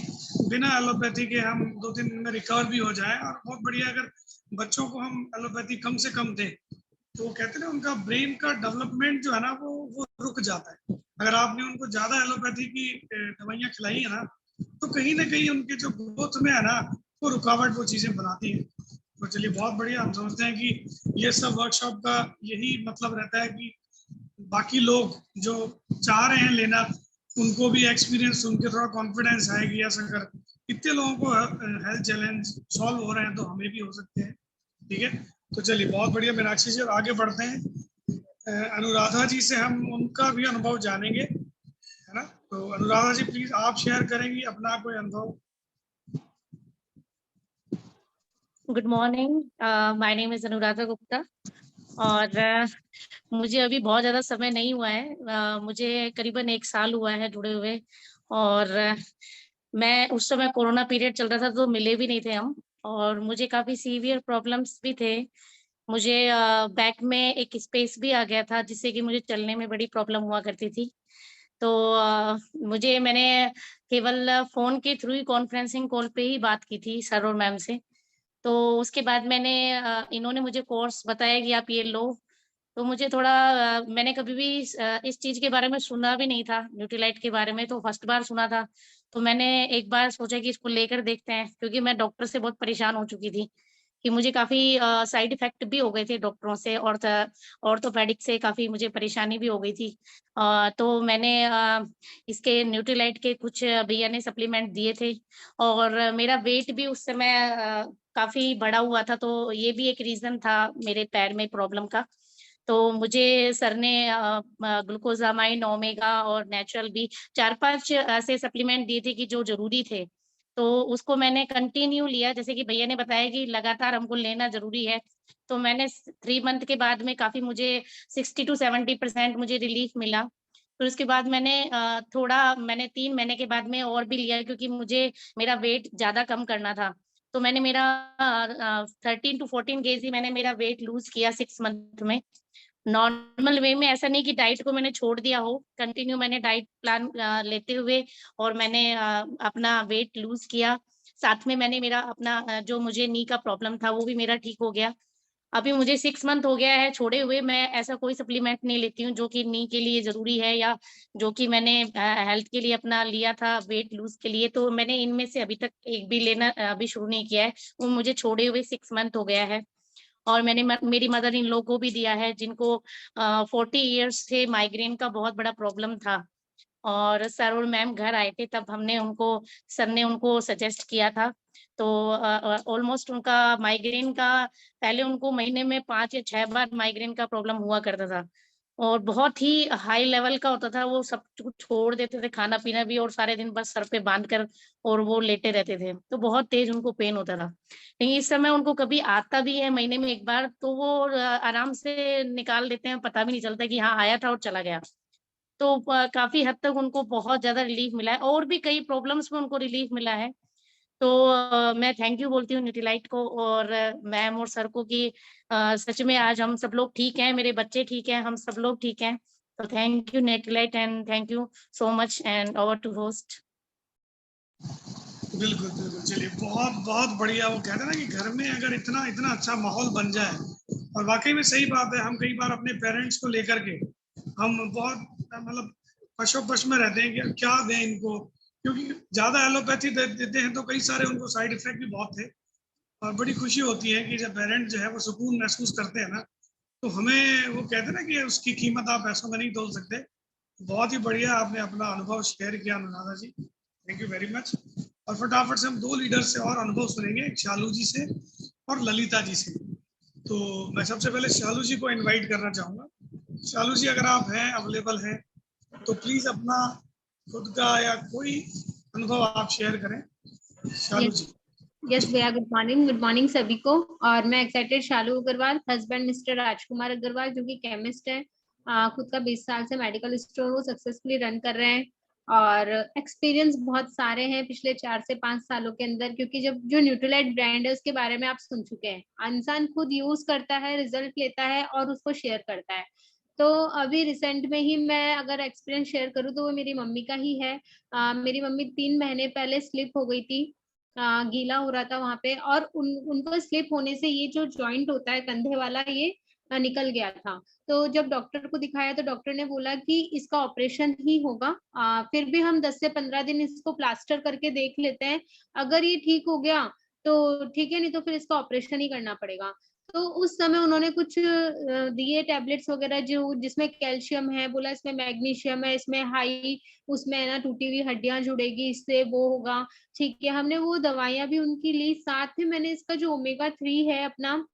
बिना एलोपैथी के हम 2-3 दिन में रिकवर भी हो जाए। और बहुत बढ़िया, अगर बच्चों को हम एलोपैथी कम से कम दें तो वो कहते हैं ना उनका ब्रेन का डेवलपमेंट जो है ना वो रुक जाता है। अगर आपने उनको ज्यादा एलोपैथी की दवाइयाँ खिलाई है ना तो कहीं ना कहीं उनके जो ग्रोथ में है ना वो रुकावट वो चीजें बनाती हैं। तो चलिए बहुत बढ़िया, हम समझते हैं कि ये सब वर्कशॉप का यही मतलब रहता है कि बाकी लोग जो चाह रहे हैं लेना उनको भी एक्सपीरियंस सुन के थोड़ा कॉन्फिडेंस आएगी। ऐसा अगर इतने लोगों को हेल्थ चैलेंज सॉल्व हो रहे हैं तो हमें भी हो सकते हैं। ठीक है, तो चलिए बहुत बढ़िया मीनाक्षी जी, आगे बढ़ते हैं। अनुराधा जी से हम उनका भी अनुभव जानेंगे, है ना। तो अनुराधा जी प्लीज आप शेयर करेंगी अपना कोई अनुभव। Good morning, my name is Anuradha Gupta. और मुझे अभी बहुत ज़्यादा समय नहीं हुआ है, मुझे करीबन 1 साल हुआ है जुड़े हुए। और मैं उस समय कोरोना पीरियड चल रहा था तो मिले भी नहीं थे हम, और मुझे काफ़ी सीवियर प्रॉब्लम्स भी थे। मुझे बैक में एक स्पेस भी आ गया था जिससे कि मुझे चलने में बड़ी प्रॉब्लम हुआ करती थी। तो मैंने केवल फ़ोन के थ्रू ही कॉन्फ्रेंसिंग कॉल पे ही बात की थी सर और मैम से। तो उसके बाद इन्होंने मुझे कोर्स बताया कि आप ये लो। तो मुझे थोड़ा मैंने कभी भी इस चीज़ के बारे में सुना भी नहीं था, न्यूट्रीलाइट के बारे में तो फर्स्ट बार सुना था। तो मैंने एक बार सोचा कि इसको लेकर देखते हैं, क्योंकि मैं डॉक्टर से बहुत परेशान हो चुकी थी कि मुझे काफ़ी साइड इफ़ेक्ट भी हो गए थे डॉक्टरों से, और ऑर्थोपेडिक से काफ़ी मुझे परेशानी भी हो गई थी। तो मैंने इसके न्यूट्रीलाइट के कुछ भैया ने सप्लीमेंट दिए थे, और मेरा वेट भी उस समय काफ़ी बढ़ा हुआ था, तो ये भी एक रीज़न था मेरे पैर में प्रॉब्लम का। तो मुझे सर ने ग्लूकोज़ामाइन, ओमेगा और नेचुरल भी 4-5 ऐसे सप्लीमेंट दिए थे कि जो ज़रूरी थे। तो उसको मैंने कंटिन्यू लिया, जैसे कि भैया ने बताया कि लगातार हमको लेना ज़रूरी है। तो मैंने 3 मंथ के बाद में काफ़ी मुझे 60 टू 70% मुझे रिलीफ़ मिला। फिर उसके बाद मैंने 3 महीने के बाद में और भी लिया, क्योंकि मुझे मेरा वेट ज़्यादा कम करना था। तो मैंने मेरा 13 टू 14 केजी मैंने मेरा वेट लूज़ किया 6 मंथ में। नॉर्मल वे में, ऐसा नहीं कि डाइट को मैंने छोड़ दिया हो, कंटिन्यू मैंने डाइट प्लान लेते हुए और मैंने अपना वेट लूज किया। साथ में मैंने मेरा अपना जो मुझे नी का प्रॉब्लम था वो भी मेरा ठीक हो गया। अभी मुझे 6 मंथ हो गया है छोड़े हुए। मैं ऐसा कोई सप्लीमेंट नहीं लेती हूँ जो कि नी के लिए जरूरी है या जो कि मैंने हेल्थ के लिए अपना लिया था वेट लूज के लिए, तो मैंने इनमें से अभी तक एक भी लेना अभी शुरू नहीं किया है। वो मुझे छोड़े हुए 6 मंथ हो गया है। और मैंने मेरी मदर इन लॉ को भी दिया है जिनको 40 इयर्स से माइग्रेन का बहुत बड़ा प्रॉब्लम था। और सर और मैम घर आए थे तब सर ने उनको सजेस्ट किया था। तो ऑलमोस्ट उनका माइग्रेन का पहले उनको महीने में 5 या 6 बार माइग्रेन का प्रॉब्लम हुआ करता था और बहुत ही हाई लेवल का होता था। वो सब कुछ छोड़ देते थे, खाना पीना भी, और सारे दिन बस सर पे बांध कर और वो लेटे रहते थे। तो बहुत तेज उनको पेन होता था। लेकिन इस समय उनको कभी आता भी है महीने में एक बार तो वो आराम से निकाल देते हैं, पता भी नहीं चलता कि हाँ आया था और चला गया। तो काफी हद तक उनको बहुत ज्यादा रिलीफ मिला है और भी कई प्रॉब्लम्स में उनको रिलीफ मिला है। तो मैं थैंक यू बोलती हूँ न्यूट्रीलाइट को और मैम और सर को कि सच में आज हम सब लोग ठीक हैं, मेरे बच्चे ठीक हैं, हम सब लोग ठीक हैं। तो thank you Nutrilite and thank you so much and over to host. बिल्कुल बिल्कुल, चलिए बहुत बहुत बढ़िया। वो कहते हैं ना कि घर में अगर इतना इतना अच्छा माहौल बन जाए, और वाकई में सही बात है, हम कई बार अपने पेरेंट्स को लेकर के हम बहुत मतलब पशोपश में रहते हैं कि क्या दें इनको, क्योंकि ज्यादा एलोपैथी देते हैं तो कई सारे उनको साइड इफेक्ट भी बहुत थे। और बड़ी खुशी होती है कि जब पेरेंट जो है वो सुकून महसूस करते हैं ना, तो हमें वो कहते हैं ना कि उसकी कीमत आप पैसों में नहीं तोल सकते। बहुत ही बढ़िया आपने अपना अनुभव शेयर किया अनुराधा जी, थैंक यू वेरी मच। और फटाफट से हम 2 लीडर से और अनुभव सुनेंगे, एक शालू जी से और ललिता जी से। तो मैं सबसे पहले शालू जी को इनवाइट करना चाहूंगा। शालू जी अगर आप हैं, अवेलेबल हैं, तो प्लीज अपना खुद का या कोई अनुभव आप शेयर करें। शालू जी। यस भैया, गुड मॉर्निंग सभी को। और मैं एक्साइटेड, शालू अग्रवाल, हस्बैंड मिस्टर राजकुमार अग्रवाल जो कि केमिस्ट है, खुद का 20 साल से मेडिकल स्टोर वो सक्सेसफुली रन कर रहे हैं और एक्सपीरियंस बहुत सारे हैं पिछले 4 से 5 सालों के अंदर, क्योंकि जब जो न्यूट्रीलाइट ब्रांड है उसके बारे में आप सुन चुके हैं। इंसान खुद यूज करता है, रिजल्ट लेता है और उसको शेयर करता है। तो अभी रिसेंट में ही मैं अगर एक्सपीरियंस शेयर करूँ तो वो मेरी मम्मी का ही है। मेरी मम्मी 3 महीने पहले स्लिप हो गई थी, गीला हो रहा था वहां पे, और उनको स्लिप होने से ये जो जॉइंट होता है कंधे वाला, ये निकल गया था। तो जब डॉक्टर को दिखाया तो डॉक्टर ने बोला कि इसका ऑपरेशन ही होगा। फिर भी हम 10 से 15 दिन इसको प्लास्टर करके देख लेते हैं, अगर ये ठीक हो गया तो ठीक है, नहीं तो फिर इसका ऑपरेशन ही करना पड़ेगा। तो उस समय उन्होंने कुछ दिए टैबलेट्स वगैरह जो जिसमें कैल्शियम है, बोला इसमें मैग्नीशियम है, इसमें हाई, उसमें है ना टूटी हुई हड्डियां जुड़ेगी, इससे वो होगा। ठीक है, हमने वो दवाइयां भी उनकी ली। साथ में मैंने इसका जो ओमेगा 3 है अपना,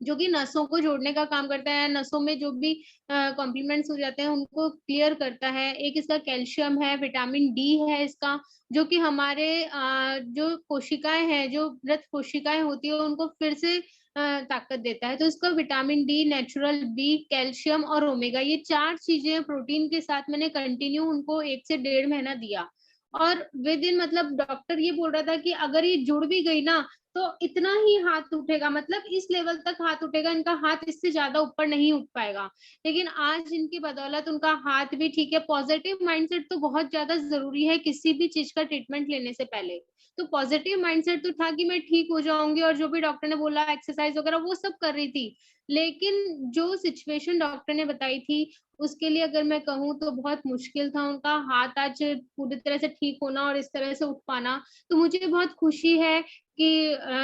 जो कि नसों को जोड़ने का काम करता है, नसों में जो भी कॉम्प्लीमेंट्स हो जाते हैं उनको क्लियर करता है। एक इसका कैल्शियम है, विटामिन डी है इसका, जो कि हमारे जो कोशिकाएं हैं, जो मृत कोशिकाएं होती है उनको फिर से ताकत देता है। तो इसका vitamin D, natural B, calcium और ओमेगा, ये 4 चीजें प्रोटीन के साथ मैंने कंटिन्यू उनको 1 से 1.5 महीना दिया। और विद इन, मतलब डॉक्टर ये बोल रहा था कि अगर ये जुड़ भी गई ना तो इतना ही हाथ उठेगा, मतलब इस लेवल तक हाथ उठेगा, इनका हाथ इससे ज्यादा ऊपर नहीं उठ पाएगा। लेकिन आज इनकी बदौलत उनका हाथ भी ठीक है। पॉजिटिव माइंडसेट तो बहुत ज्यादा जरूरी है किसी भी चीज का ट्रीटमेंट लेने से पहले। तो पॉजिटिव माइंडसेट तो था कि मैं ठीक हो जाऊंगी, और जो भी डॉक्टर ने बोला एक्सरसाइज वगैरह वो सब कर रही थी। लेकिन जो सिचुएशन डॉक्टर ने बताई थी उसके लिए अगर मैं कहूँ तो बहुत मुश्किल था उनका हाथ आज पूरी तरह से ठीक होना और इस तरह से उठ पाना। तो मुझे बहुत खुशी है कि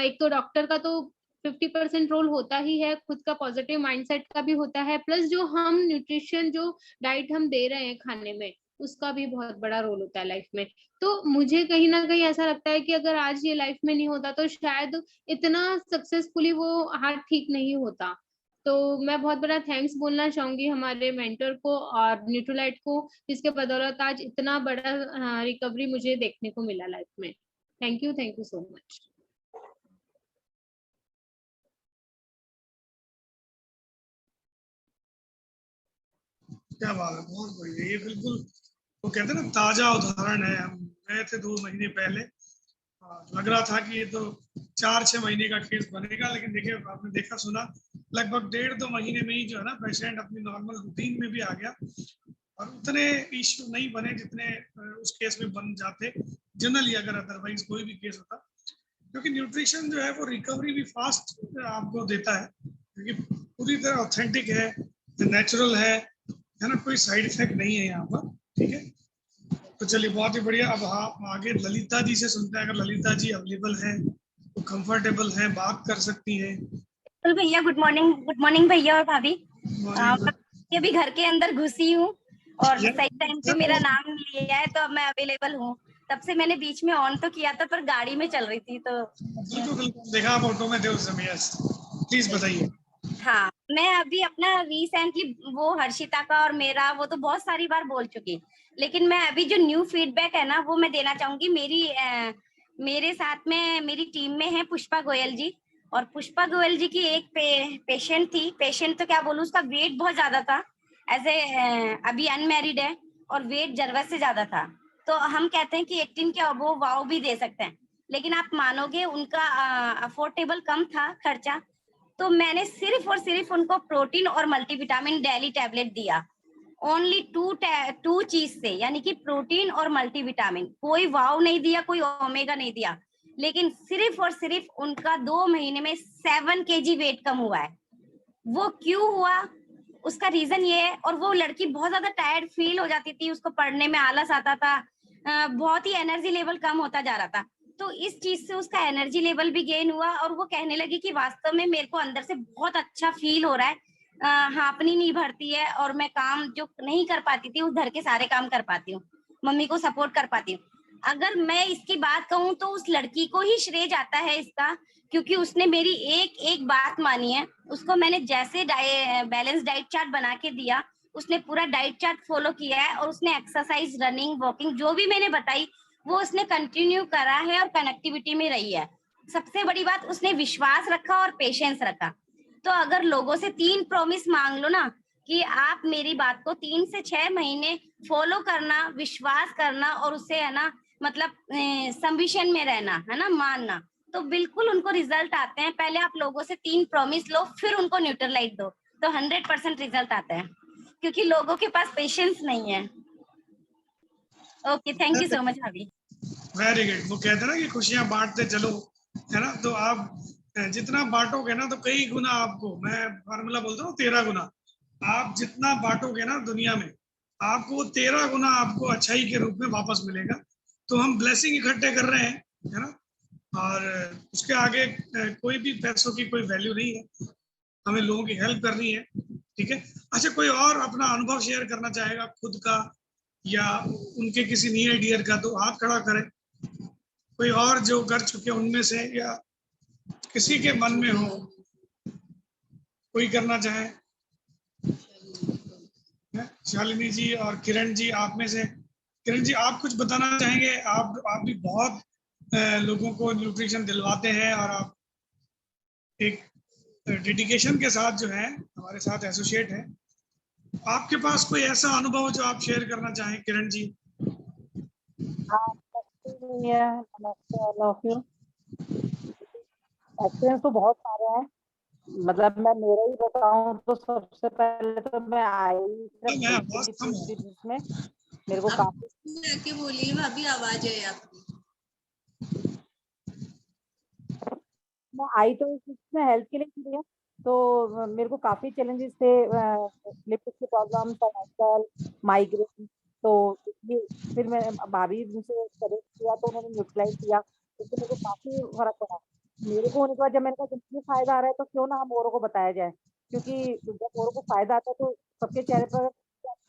एक तो डॉक्टर का तो 50% रोल होता ही है, खुद का पॉजिटिव माइंडसेट का भी होता है, प्लस जो हम न्यूट्रिशन, जो डाइट हम दे रहे हैं खाने में, उसका भी बहुत बड़ा रोल होता है लाइफ में। तो मुझे कहीं ना कहीं ऐसा लगता है कि अगर आज ये लाइफ में नहीं होता तो शायद इतना सक्सेसफुली वो हार्ट ठीक नहीं होता। तो मैं बहुत बड़ा थैंक्स बोलना चाहूंगी हमारे मेंटर को और न्यूट्रीलाइट को, जिसके बदौलत आज इतना बड़ा रिकवरी मुझे देखने को मिला लाइफ में। Thank you so much. क्या बात है, बहुत बढ़िया। ये बिल्कुल वो कहते हैं ना ताजा उदाहरण है। हम गए थे 2 महीने पहले, लग रहा था कि ये तो 4-6 महीने का केस बनेगा, लेकिन देखिए आपने देखा सुना लगभग 1.5-2 महीने में ही जो है ना पेशेंट अपनी नॉर्मल रूटीन में भी आ गया, और उतने इश्यू नहीं बने जितने उस केस में बन जाते जनरली अगर अदरवाइज कोई भी केस होता, क्योंकि न्यूट्रिशन जो है वो रिकवरी भी फास्ट आपको देता है, क्योंकि पूरी तरह ऑथेंटिक है, नेचुरल है ना, कोई साइड इफेक्ट नहीं है यहाँ पर। ठीक है, तो चलिए बहुत ही बढ़िया। अब हम आगे ललिता जी से सुनते हैं, अगर ललिता जी अवेलेबल हैं तो कंफर्टेबल हैं, बात कर सकती हैं। भैया गुड मॉर्निंग भैया और भाभी। मैं अभी घर के अंदर घुसी हूँ और सही टाइम पे मेरा नाम लिया है, तो अब मैं अवेलेबल हूँ। तब से मैंने बीच में ऑन तो किया था पर गाड़ी में चल रही थी, तो बिल्कुल देखा आप ऑटो में थे उस समय। प्लीज बताइए। हाँ, मैं अभी अपना रिसेंटली वो हर्षिता का और मेरा वो तो बहुत सारी बार बोल चुकी, लेकिन मैं अभी जो न्यू फीडबैक है ना वो मैं देना चाहूंगी। मेरे साथ में मेरी टीम में है पुष्पा गोयल जी, और पुष्पा गोयल जी की एक पेशेंट थी, पेशेंट तो क्या बोलूं, उसका वेट बहुत ज्यादा था, अभी अनमैरिड है और वेट जरूरत से ज्यादा था। तो हम कहते हैं कि 18 के अबोव वाव भी दे सकते हैं, लेकिन आप मानोगे उनका अफोर्डेबल कम था खर्चा, तो मैंने सिर्फ और सिर्फ उनको प्रोटीन और मल्टीविटामिन डेली टैबलेट दिया, ओनली टू चीज से, यानी कि प्रोटीन और मल्टीविटामिन। कोई वाव नहीं दिया, कोई ओमेगा नहीं दिया, लेकिन सिर्फ और सिर्फ उनका 2 महीने में 7 kg वेट कम हुआ है। वो क्यों हुआ, उसका रीजन ये है, और वो लड़की बहुत ज्यादा टायर्ड फील हो जाती थी, उसको पढ़ने में आलस आता था, बहुत ही एनर्जी लेवल कम होता जा रहा था। तो इस चीज से उसका एनर्जी लेवल भी गेन हुआ, और वो कहने लगी कि वास्तव में मेरे को अंदर से बहुत अच्छा फील हो रहा है, हांपनी नहीं भरती है, और मैं काम जो नहीं कर पाती थी उस घर के सारे काम कर पाती हूँ, मम्मी को सपोर्ट कर पाती हूँ। अगर मैं इसकी बात कहूँ तो उस लड़की को ही श्रेय जाता है इसका, क्योंकि उसने मेरी एक एक बात मानी है। उसको मैंने जैसे बैलेंस डाइट चार्ट बना के दिया, उसने पूरा डाइट चार्ट फॉलो किया है, और उसने एक्सरसाइज, रनिंग, वॉकिंग जो भी मैंने बताई वो उसने कंटिन्यू करा है और कनेक्टिविटी में रही है। सबसे बड़ी बात, उसने विश्वास रखा और पेशेंस रखा। तो अगर लोगों से 3 प्रॉमिस मांग लो ना कि आप मेरी बात को 3 से 6 महीने फॉलो करना, विश्वास करना, और उससे है ना मतलब संविशन में रहना, है ना, मानना, तो बिल्कुल उनको रिजल्ट आते हैं। पहले आप लोगों से 3 प्रॉमिस लो, फिर उनको न्यूट्रलाइट दो, तो 100% रिजल्ट आते हैं, क्योंकि लोगों के पास पेशेंस नहीं है। Okay, thank you so much भाभी। Very good. वो कहते हैं ना कि खुशियां बांटते चलो, है ना, तो आप जितना बांटोगे ना तो कई गुना आपको, मैं फार्मूला बोलता हूँ 13 गुना, आप जितना बांटोगे ना दुनिया में, आपको वो 13 गुना आपको अच्छाई के रूप में वापस मिलेगा। तो हम ब्लेसिंग इकट्ठे कर रहे हैं, है ना, और उसके आगे कोई भी पैसों की कोई वैल्यू नहीं है, हमें लोगों की हेल्प करनी है। ठीक है, अच्छा कोई और अपना अनुभव शेयर करना चाहेगा खुद का या उनके किसी नियर डियर का, तो हाथ खड़ा करें। कोई और जो कर चुके उनमें से, या किसी के मन में हो कोई करना चाहे। शालिनी जी और किरण जी, आप में से किरण जी आप कुछ बताना चाहेंगे? आप भी बहुत लोगों को न्यूट्रिशन दिलवाते हैं, और आप एक डेडिकेशन के साथ जो है हमारे साथ एसोसिएट है। आपके पास कोई ऐसा अनुभव जो आप शेयर करना चाहें किरण जी? नमस्ते ऑल ऑफ यू। एक्सपीरियंस तो बहुत सारे हैं, मतलब मैं मेरा ही बताऊं तो सबसे पहले तो मैं आई जिसमें मेरे को काफी बोलिए भाभी, आवाज है आपकी। मैं आई तो इसमें हेल्थ के लिए थी, तो मेरे को काफी चैलेंजेस थे, लिपिड की प्रॉब्लम, सर्वाइकल, माइग्रेन। तो फिर मैं भाभी से सजेस्ट किया तो उन्होंने न्यूट्रलाइज किया, तो मेरे को काफी फर्क पड़ा। मेरे को होने के बाद जब मैंने कहा जितनी फायदा आ रहा है तो क्यों ना हम औरों को बताया जाए, क्योंकि जब औरों को फायदा आता है तो सबके चेहरे पर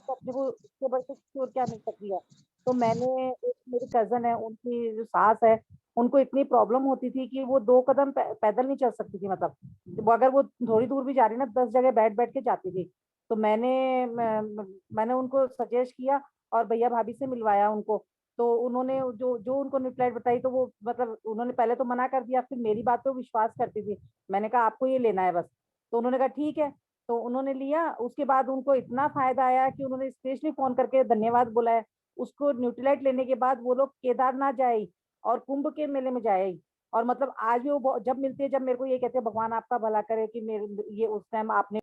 अपने को इससे बढ़ के और क्या मिल सकती है। तो मैंने, एक मेरी कजन है, उनकी जो सास है, उनको इतनी प्रॉब्लम होती थी कि वो 2 कदम पैदल नहीं चल सकती थी, मतलब अगर वो थोड़ी दूर भी जा रही ना 10 जगह बैठ बैठ के जाती थी। तो मैंने उनको सजेस्ट किया और भैया भाभी से मिलवाया उनको। तो उन्होंने जो जो उनको न्यूट्रलाइट बताई, तो वो मतलब उन्होंने पहले तो मना कर दिया, फिर मेरी बात पे विश्वास करती थी। मैंने कहा आपको ये लेना है बस, तो उन्होंने कहा ठीक है। तो उन्होंने लिया, उसके बाद उनको इतना फायदा आया कि उन्होंने स्पेशली फोन करके धन्यवाद बोला है। उसको न्यूट्रलाइट लेने के बाद वो लोग केदारनाथ जाए, और कुंभ के मेले में जाया ही। और मतलब आज भी वो जब मिलती है, जब मेरे को ये कहते हैं भगवान आपका भला करे कि मेरे ये उस टाइम आपने,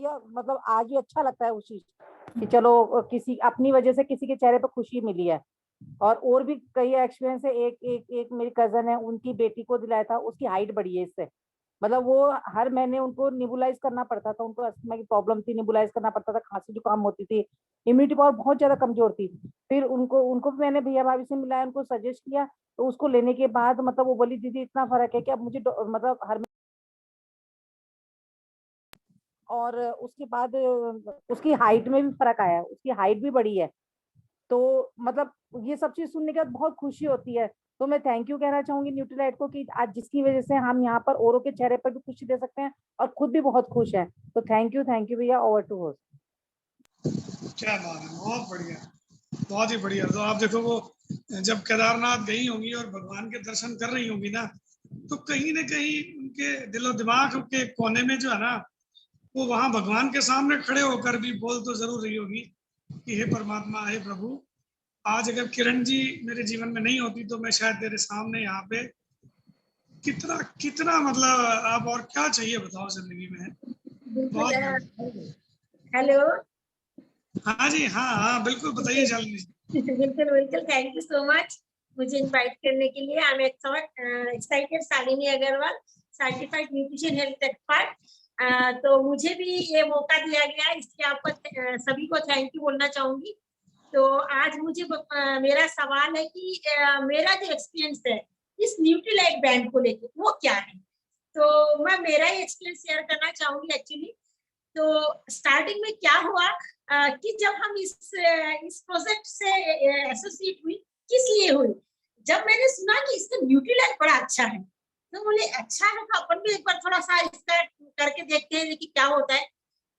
या मतलब आज भी अच्छा लगता है उस चीज कि चलो किसी अपनी वजह से किसी के चेहरे पर खुशी मिली है। और भी कई एक्सपीरियंस है। एक मेरी कजन है, उनकी बेटी को दिलाया था, उसकी हाइट बढ़ी है इससे। मतलब वो हर महीने उनको निबुलाइज करना पड़ता था, उनको अस्थमा की प्रॉब्लम थी, निबुलाइज करना पड़ता था, खांसी जुकाम होती थी, इम्यूनिटी पावर बहुत ज्यादा कमजोर थी। फिर उनको मैंने भैया भाभी से मिलाया, उनको सजेस्ट किया, तो उसको लेने के बाद मतलब वो बोली दीदी इतना फर्क है कि अब मुझे मतलब हर, और उसके बाद उसकी हाइट में भी फर्क आया, उसकी हाइट भी बढ़ी है। तो मतलब ये सब चीज सुनने के बाद बहुत खुशी होती है। तो मैं थैंक यू कहना चाहूंगी न्यूट्रीलाइट को कि आज जिसकी वजह से हम यहाँ पर औरों के चेहरे पर भी खुशी दे सकते हैं और खुद भी बहुत खुश है। तो थैंक यू भैया। Over to host. क्या बात है, बहुत बढ़िया, बहुत ही बढ़िया। तो आप देखो वो जब केदारनाथ गई होंगी और भगवान के दर्शन कर रही होंगी ना, तो कहीं ना कहीं उनके दिलो दिमाग के कोने में जो है ना, वो वहां भगवान के सामने खड़े होकर भी बोल तो जरूर रही होगी कि हे परमात्मा, हे प्रभु, आज अगर किरण जी मेरे जीवन में नहीं होती तो मैं शायद तेरे सामने यहाँ पे कितना कितना मतलब आप और क्या चाहिए बताओ जिंदगी में। बहुत हेलो। हाँ जी, हाँ बिल्कुल बताइए शालिनी जी। बिल्कुल थैंक यू सो मच मुझे इनवाइट करने के लिए। I am excited. Shalini Agarwal, certified nutrition health expert. तो मुझे भी ये मौका दिया गया, इसके आप सभी को थैंक यू बोलना चाहूंगी। तो आज मुझे मेरा सवाल है कि मेरा जो एक्सपीरियंस है इस न्यूट्रीलाइट ब्रांड को लेकर वो क्या है। तो मैं मेरा ही एक्सपीरियंस शेयर करना चाहूंगी एक्चुअली। तो स्टार्टिंग में क्या हुआ कि जब हम इस प्रोजेक्ट से एसोसिएट हुई, किस लिए हुई, जब मैंने सुना कि इसका न्यूट्रीलाइट बड़ा अच्छा है, तो बोले अच्छा है तो अपन भी एक बार थोड़ा सा इसका करके देखते हैं कि क्या होता है।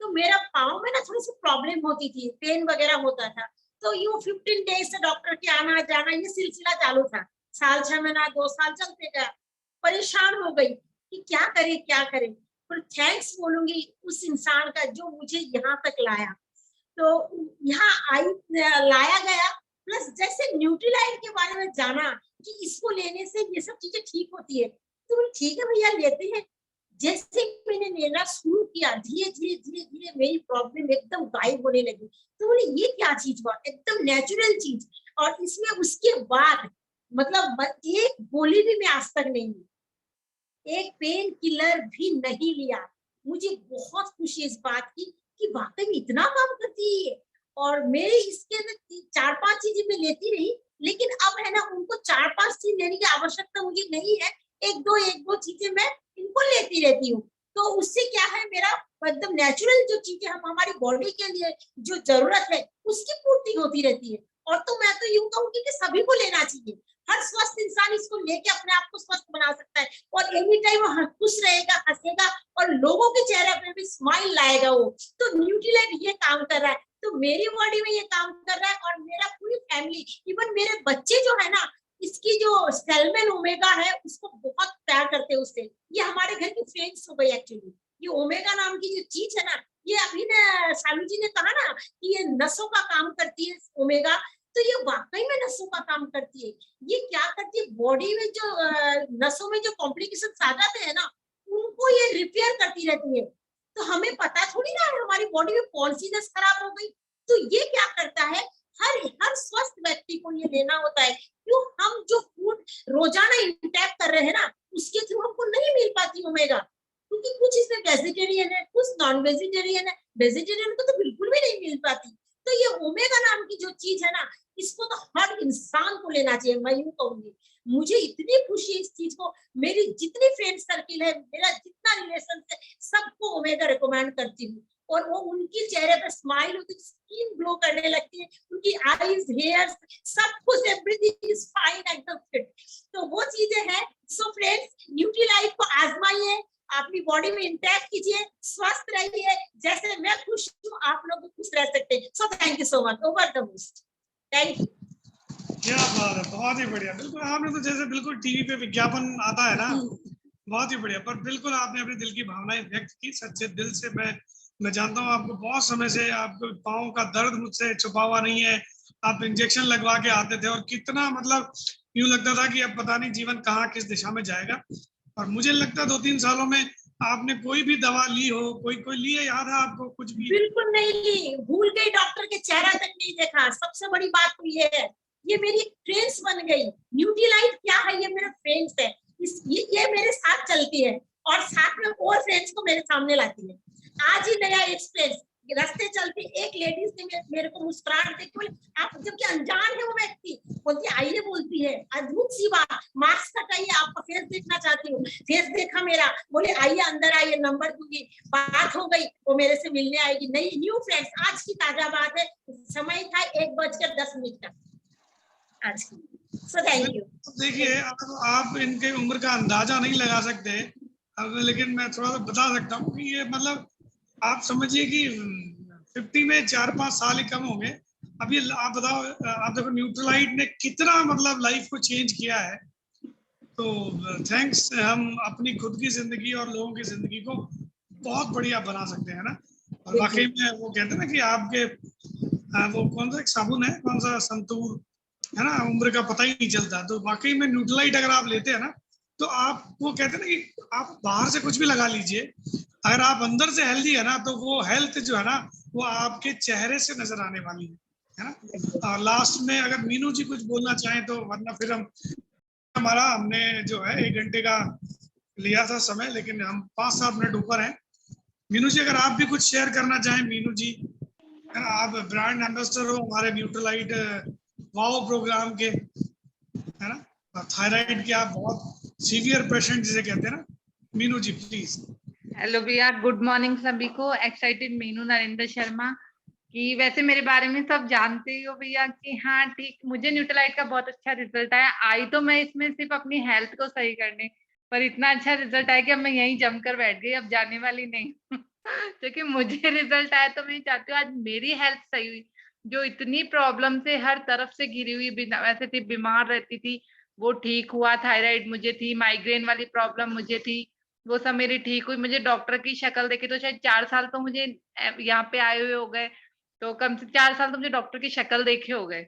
तो मेरा पाँव में ना थोड़ी सी प्रॉब्लम होती थी, पेन वगैरह होता था। तो यूं 15 डेज से डॉक्टर के आना जाना ये सिलसिला चालू था। साल 6 महीना 2 साल चलते गया। परेशान हो गई कि क्या करें। पर थैंक्स बोलूंगी उस इंसान का जो मुझे यहाँ तक लाया। तो यहाँ लाया गया, प्लस जैसे न्यूट्रीलाइट के बारे में जाना कि इसको लेने से ये सब चीजें ठीक होती है, तो ठीक है भैया लेते हैं। जैसे मैंने लेना शुरू किया, धीरे धीरे मेरी प्रॉब्लम एकदम गायब होने लगी। तो बोले ये क्या चीज हुआ, एकदम नेचुरल चीज। और इसमें उसके बाद मतलब एक गोली भी मैं आज तक नहीं ली, एक पेन किलर भी नहीं लिया। मुझे बहुत खुशी इस बात की कि वाकई में इतना काम करती है। और मेरे इसके अंदर 4-5 चीजें मैं लेती रही, लेकिन अब है ना उनको 4-5 चीज लेने की आवश्यकता मुझे नहीं है। एक दो चीजें मैं इनको लेती रहती हूँ। तो उससे क्या है, मेरा एकदम नेचुरल जो चीजें हम हमारी बॉडी के लिए जो जरूरत है उसकी पूर्ति होती रहती है। और तो मैं तो यूं कहूंगी कि सभी को लेना चाहिए। हर स्वस्थ इंसान इसको लेके अपने आप को स्वस्थ बना सकता है और एनी टाइम वो खुश रहेगा, हंसेगा और लोगों के चेहरे पे भी स्माइल लाएगा वो। तो न्यूट्रीलाइट ये काम कर रहा है, तो मेरी बॉडी में ये काम कर रहा है। और मेरा पूरी फैमिली, इवन मेरे बच्चे जो है ना, इसकी जो सेलमेन ओमेगा है उसको बहुत प्यार करते हैं उससे। ये हमारे घर की फ्रेंड्स हो गई एक्चुअली। ये ओमेगा नाम की जो चीज है ना, ये अभी ना शालू जी ने कहा ना कि ये नसों का काम करती है ओमेगा, तो ये वाकई में नसों का काम करती है। ये क्या करती है, बॉडी में जो नसों में जो कॉम्प्लिकेशन आ जाते हैं ना, उनको ये रिपेयर करती रहती है। तो हमें पता थोड़ी ना है हमारी बॉडी में कौन सी नस खराब हो गई। तो ये क्या करता है, हर स्वस्थ व्यक्ति को ये लेना होता है। क्यों, हम जो फूड रोजाना इंटेक कर रहे हैं ना, उसके थ्रू हमको नहीं मिल पाती ओमेगा, क्योंकि कुछ इसमें वेजिटेरियन है, कुछ नॉन वेजिटेरियन है। वेजिटेरियन को तो बिल्कुल भी नहीं मिल पाती। तो ये ओमेगा नाम की जो चीज है ना, इसको तो हर इंसान को लेना चाहिए। मैं यूं कहूंगी, मुझे इतनी खुशी इस चीज को, मेरी जितनी फ्रेंड सर्किल है, मेरा जितना रिलेशन है, सबको ओमेगा रिकमेंड करती हूँ। और वो उनके चेहरे पर स्माइल होती है, स्किन ग्लो करने लगती है, उनकी आईज, हेयर्स, सब कुछ एवरीथिंग इज फाइन, एकदम फिट। तो वो चीजें हैं। सो फ्रेंड्स, न्यूट्रीलाइट को आजमाइए, अपनी बॉडी में इंटैक्ट कीजिए, स्वस्थ रहिए। जैसे मैं खुश हूँ, आप लोग भी खुश रह सकते हैं। So thank you so much. Over the host. Thank you. क्या बात है, बहुत ही बढ़िया। बिल्कुल आपने तो जैसे बिल्कुल टीवी पे विज्ञापन आता है ना, बहुत ही बढ़िया। पर बिल्कुल आपने अपने दिल की भावनाएं व्यक्त की सच्चे दिल से। मैं जानता हूँ आपको बहुत समय से आपको पाँव का दर्द मुझसे छुपा हुआ नहीं है, आप इंजेक्शन लगवा के आते थे और कितना मतलब यूं लगता था कि अब पता नहीं जीवन कहाँ किस दिशा में जाएगा। और मुझे लगता है 2-3 सालों में आपने कोई भी दवा ली हो, कोई ली है, याद है आपको कुछ भी? बिल्कुल नहीं ली, भूल गई, डॉक्टर के चेहरा तक नहीं देखा। सबसे बड़ी बात तो ये है, ये मेरी फ्रेंड्स बन गई। न्यूट्रीलाइट क्या है, ये मेरे फ्रेंड्स है, ये मेरे साथ चलती है और साथ में और फ्रेंड्स को मेरे सामने लाती है। आज ही नया एक्सपीरियंस, रास्ते चलती एक लेडीज ने मेरे को मुस्कुराहट देख के बोले, आप जबकि अनजान है वो व्यक्ति, बोलती आइए, बोलती है अद्भुत सी बात, मास्क हटाइए, आपका फेस देखना चाहती हूँ। फेस देखा मेरा, बोले आइए अंदर आइए, नंबर दूंगी। बात हो गई, वो मेरे से मिलने आएगी। नई न्यू फ्रेंड्स, आज की ताजा बात है, समय था 1:10 का आज की। So thank you. देखिए आप इनके उम्र का अंदाजा नहीं लगा सकते, अब लेकिन मैं थोड़ा सा बता सकता हूँ कि ये मतलब आप समझिए कि 50 में 4-5 साल ही कम होंगे। अब ये आप बताओ, आप देखो न्यूट्रीलाइट ने कितना मतलब लाइफ को चेंज किया है। तो थैंक्स, हम अपनी खुद की जिंदगी और लोगों की जिंदगी को बहुत बढ़िया बना सकते हैं ना। और वाकई में वो कहते हैं ना कि आपके वो कौन सा एक साबुन है, कौन सा संतूर है ना, उम्र का पता ही नहीं चलता। तो वाकई में न्यूट्रीलाइट अगर आप लेते हैं ना, तो आप वो कहते हैं ना कि आप बाहर से कुछ भी लगा लीजिए, अगर आप अंदर से हेल्दी है ना, तो वो हेल्थ जो है ना वो आपके चेहरे से नजर आने वाली है ना। और लास्ट में अगर मीनू जी कुछ बोलना चाहें तो, वरना फिर हमने जो है 1 घंटे का लिया था समय, लेकिन हम 5-7 मिनट ऊपर हैं। मीनू जी अगर आप भी कुछ शेयर करना चाहें, मीनू जी है ना, आप ब्रांड एम्बेसडर हो हमारे न्यूट्रीलाइट वाओ प्रोग्राम के, है ना, थायराइड के आप बहुत सीवियर पेशेंट जिसे कहते हैं ना। मीनू जी प्लीज। हेलो भैया, गुड मॉर्निंग सभी को। एक्साइटेड मीनू नरेंद्र शर्मा। कि वैसे मेरे बारे में सब जानते ही हो भैया कि हाँ ठीक, मुझे न्यूट्रीलाइट का बहुत अच्छा रिजल्ट आया। आई तो मैं इसमें सिर्फ अपनी हेल्थ को सही करने, पर इतना अच्छा रिजल्ट आया कि अब मैं यहीं जमकर बैठ गई, अब जाने वाली नहीं क्योंकि मुझे रिजल्ट आया तो मैं चाहती हूँ आज मेरी हेल्थ सही हुई। जो इतनी प्रॉब्लम से हर तरफ से घिरी हुई, वैसे थी बीमार रहती थी, वो ठीक हुआ। थायराइड मुझे थी, माइग्रेन वाली प्रॉब्लम मुझे थी, वो सब मेरी ठीक हुई। मुझे डॉक्टर की शक्ल देखी तो शायद 4 साल तो मुझे यहाँ पे आए हुए हो गए, तो कम से 4 साल तो मुझे डॉक्टर की शक्ल देखे हो गए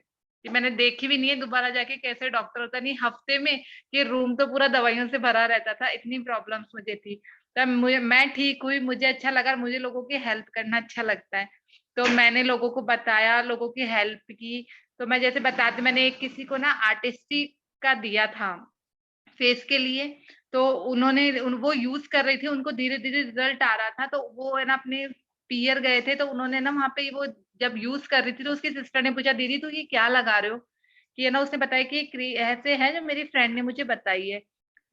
कि मैंने देखी भी नहीं है दोबारा जाके कैसे डॉक्टर होता। नहीं, हफ्ते में ये रूम तो पूरा दवाइयों से भरा रहता था, इतनी प्रॉब्लम्स मुझे थी। तब मैं ठीक हुई, मुझे अच्छा लगा, मुझे लोगों की हेल्प करना अच्छा लगता है, तो मैंने लोगों को बताया, लोगों की हेल्प की। तो मैं जैसे बताती, मैंने एक किसी को ना आर्टिस्टी का दिया था फेस के लिए, तो उन्होंने वो यूज कर रही थी, उनको धीरे धीरे रिजल्ट आ रहा था, तो वो है ना अपने पीयर गए थे, तो उन्होंने ना वहां पे वो जब यूज कर रही थी तो उसकी सिस्टर ने पूछा, दीदी तो ये क्या लगा रहे हो, कि है ना उसने बताया कि ऐसे है जो मेरी फ्रेंड ने मुझे बताई है।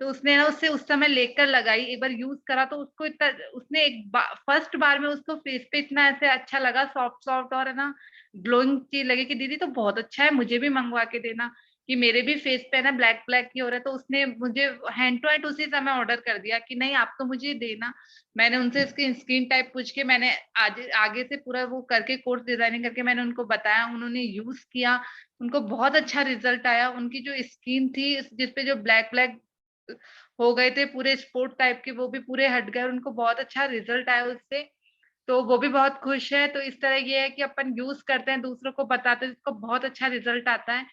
तो उसने ना उससे उस समय लेकर लगाई, एक बार यूज करा तो उसको इतना, उसने फर्स्ट बार में उसको फेस पे इतना ऐसे अच्छा लगा, सॉफ्ट सॉफ्ट और है ना ग्लोइंग चीज लगी कि दीदी तो बहुत अच्छा है, मुझे भी मंगवा के देना, कि मेरे भी फेस पे ना ब्लैक ब्लैक ही हो रहा है। तो उसने मुझे हैंड टू हैंड उसी समय ऑर्डर कर दिया कि नहीं आप तो मुझे देना। मैंने उनसे इसकी स्किन टाइप पूछ के मैंने आगे से पूरा वो करके कोर्स डिजाइनिंग करके मैंने उनको बताया, उन्होंने यूज किया, उनको बहुत अच्छा रिजल्ट आया। उनकी जो स्किन थी जिसपे जो ब्लैक ब्लैक हो गए थे पूरे स्पॉट टाइप के, वो भी पूरे हट गए, उनको बहुत अच्छा रिजल्ट आया उससे, तो वो भी बहुत खुश है। तो इस तरह ये है कि अपन यूज करते हैं, दूसरों को बताते हैं, इसको बहुत अच्छा रिजल्ट आता है।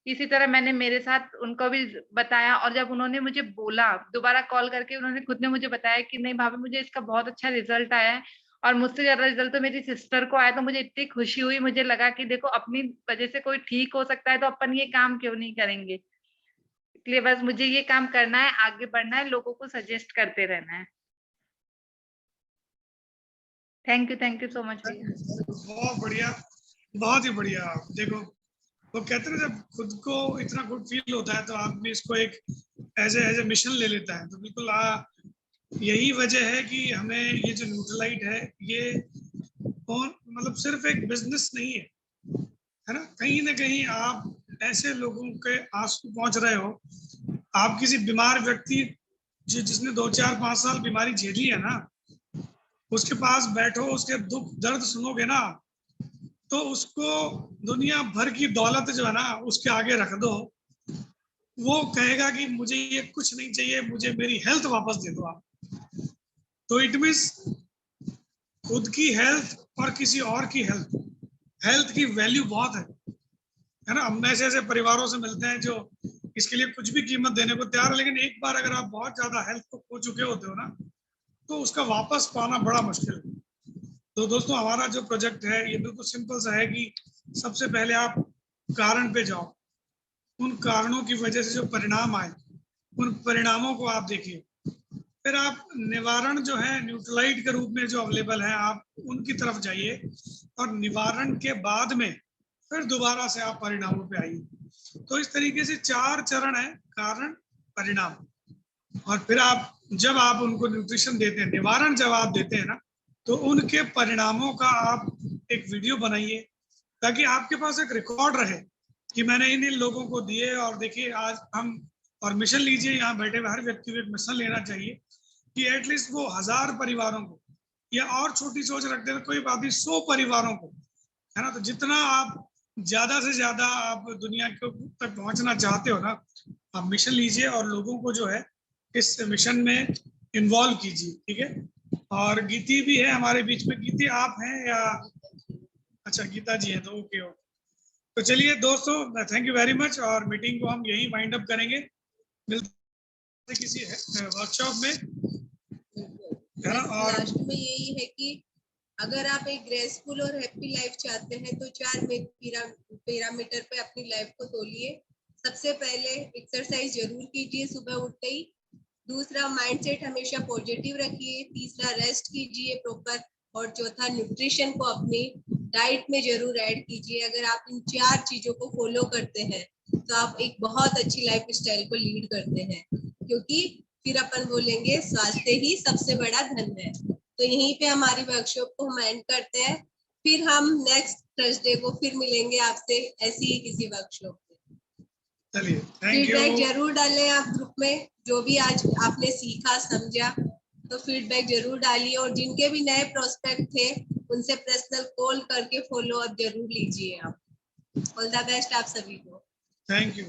इसी तरह मैंने मेरे साथ उनको भी बताया, और जब उन्होंने मुझे बोला दोबारा कॉल करके, उन्होंने खुद ने मुझे बताया कि नहीं भाभी मुझे इसका बहुत अच्छा रिजल्ट आया है, और मुझसे ज्यादा रिजल्ट तो मेरी सिस्टर को आया। तो मुझे इतनी खुशी हुई, मुझे लगा कि देखो अपनी वजह से कोई ठीक हो सकता है तो अपन ये काम क्यों नहीं करेंगे। इसलिए बस मुझे ये काम करना है, आगे बढ़ना है, लोगों को सजेस्ट करते रहना है। थैंक यू सो मच भैया। बहुत बढ़िया, बहुत ही बढ़िया। देखो वो कहते हैं जब खुद को इतना गुड फील होता है तो आदमी इसको एक एज ए मिशन ले लेता है। तो बिल्कुल यही वजह है कि हमें ये जो न्यूट्रीलाइट है ये और मतलब सिर्फ एक बिजनेस नहीं है ना, कहीं ना कहीं आप ऐसे लोगों के आस पहुंच रहे हो। आप किसी बीमार व्यक्ति जिसने 2-4-5 साल बीमारी झेली है ना, उसके पास बैठो, उसके दुख दर्द सुनोगे ना, तो उसको दुनिया भर की दौलत जो है ना उसके आगे रख दो, वो कहेगा कि मुझे ये कुछ नहीं चाहिए, मुझे मेरी हेल्थ वापस दे दो आप। तो इट मीन्स खुद की हेल्थ और किसी और की हेल्थ की वैल्यू बहुत है। है ना। हम ऐसे ऐसे परिवारों से मिलते हैं जो इसके लिए कुछ भी कीमत देने को तैयार है, लेकिन एक बार अगर आप बहुत ज्यादा हेल्थ को खो चुके होते हो ना, तो उसका वापस पाना बड़ा मुश्किल है। तो दोस्तों हमारा जो प्रोजेक्ट है ये बिल्कुल सिंपल सा है कि सबसे पहले आप कारण पे जाओ, उन कारणों की वजह से जो परिणाम आए उन परिणामों को आप देखिए, फिर आप निवारण जो है न्यूट्रलाइट के रूप में जो अवेलेबल है आप उनकी तरफ जाइए, और निवारण के बाद में फिर दोबारा से आप परिणामों पे आइए। तो इस तरीके से 4 चरण है, कारण, परिणाम, और फिर आप जब आप उनको न्यूट्रिशन देते हैं, निवारण जब आप देते हैं ना, तो उनके परिणामों का आप एक वीडियो बनाइए, ताकि आपके पास एक रिकॉर्ड रहे कि मैंने इन लोगों को दिए। और देखिए आज हम और मिशन लीजिए, यहाँ बैठे हुए हर व्यक्ति को एक मिशन लेना चाहिए कि एटलीस्ट वो 1000 परिवारों को, या और छोटी सोच रखते हैं कोई बात नहीं, 100 परिवारों को, है ना। तो जितना आप ज्यादा से ज्यादा आप दुनिया तक पहुंचना चाहते हो ना, आप मिशन लीजिए और लोगों को जो है इस मिशन में इन्वॉल्व कीजिए, ठीक है। और गीती भी है हमारे बीच में। गीती आप हैं या? अच्छा गीता जी हैं, तो ओके ओके। तो चलिए दोस्तों, थैंक यू वेरी मच, और मीटिंग को हम यही वाइंड अप करेंगे। मिलते हैं किसी वर्कशॉप में, है ना। और लास्ट में यही है कि अगर आप एक ग्रेसफुल और हैप्पी लाइफ चाहते हैं तो 4 पैरामीटर पे अपनी लाइफ को तोलिए। सबसे पहले एक्सरसाइज जरूर कीजिए सुबह उठते ही। दूसरा, माइंडसेट हमेशा पॉजिटिव रखिए। तीसरा, रेस्ट कीजिए प्रॉपर। और चौथा, न्यूट्रिशन को अपनी डाइट में जरूर ऐड कीजिए। अगर आप इन 4 चीजों को फॉलो करते हैं तो आप एक बहुत अच्छी लाइफ स्टाइल को लीड करते हैं, क्योंकि फिर अपन बोलेंगे स्वास्थ्य ही सबसे बड़ा धन है। तो यहीं पे हमारी वर्कशॉप को हम एंड करते हैं। फिर हम नेक्स्ट थर्सडे को फिर मिलेंगे आपसे ऐसी ही किसी वर्कशॉप में। चलिए, थैंक यू। फीडबैक जरूर डालें आप ग्रुप में, जो भी आज आपने सीखा समझा, तो फीडबैक जरूर डालिए। और जिनके भी नए प्रोस्पेक्ट थे उनसे पर्सनल कॉल करके फॉलो अप जरूर लीजिए आप। ऑल द बेस्ट आप सभी को। Thank you.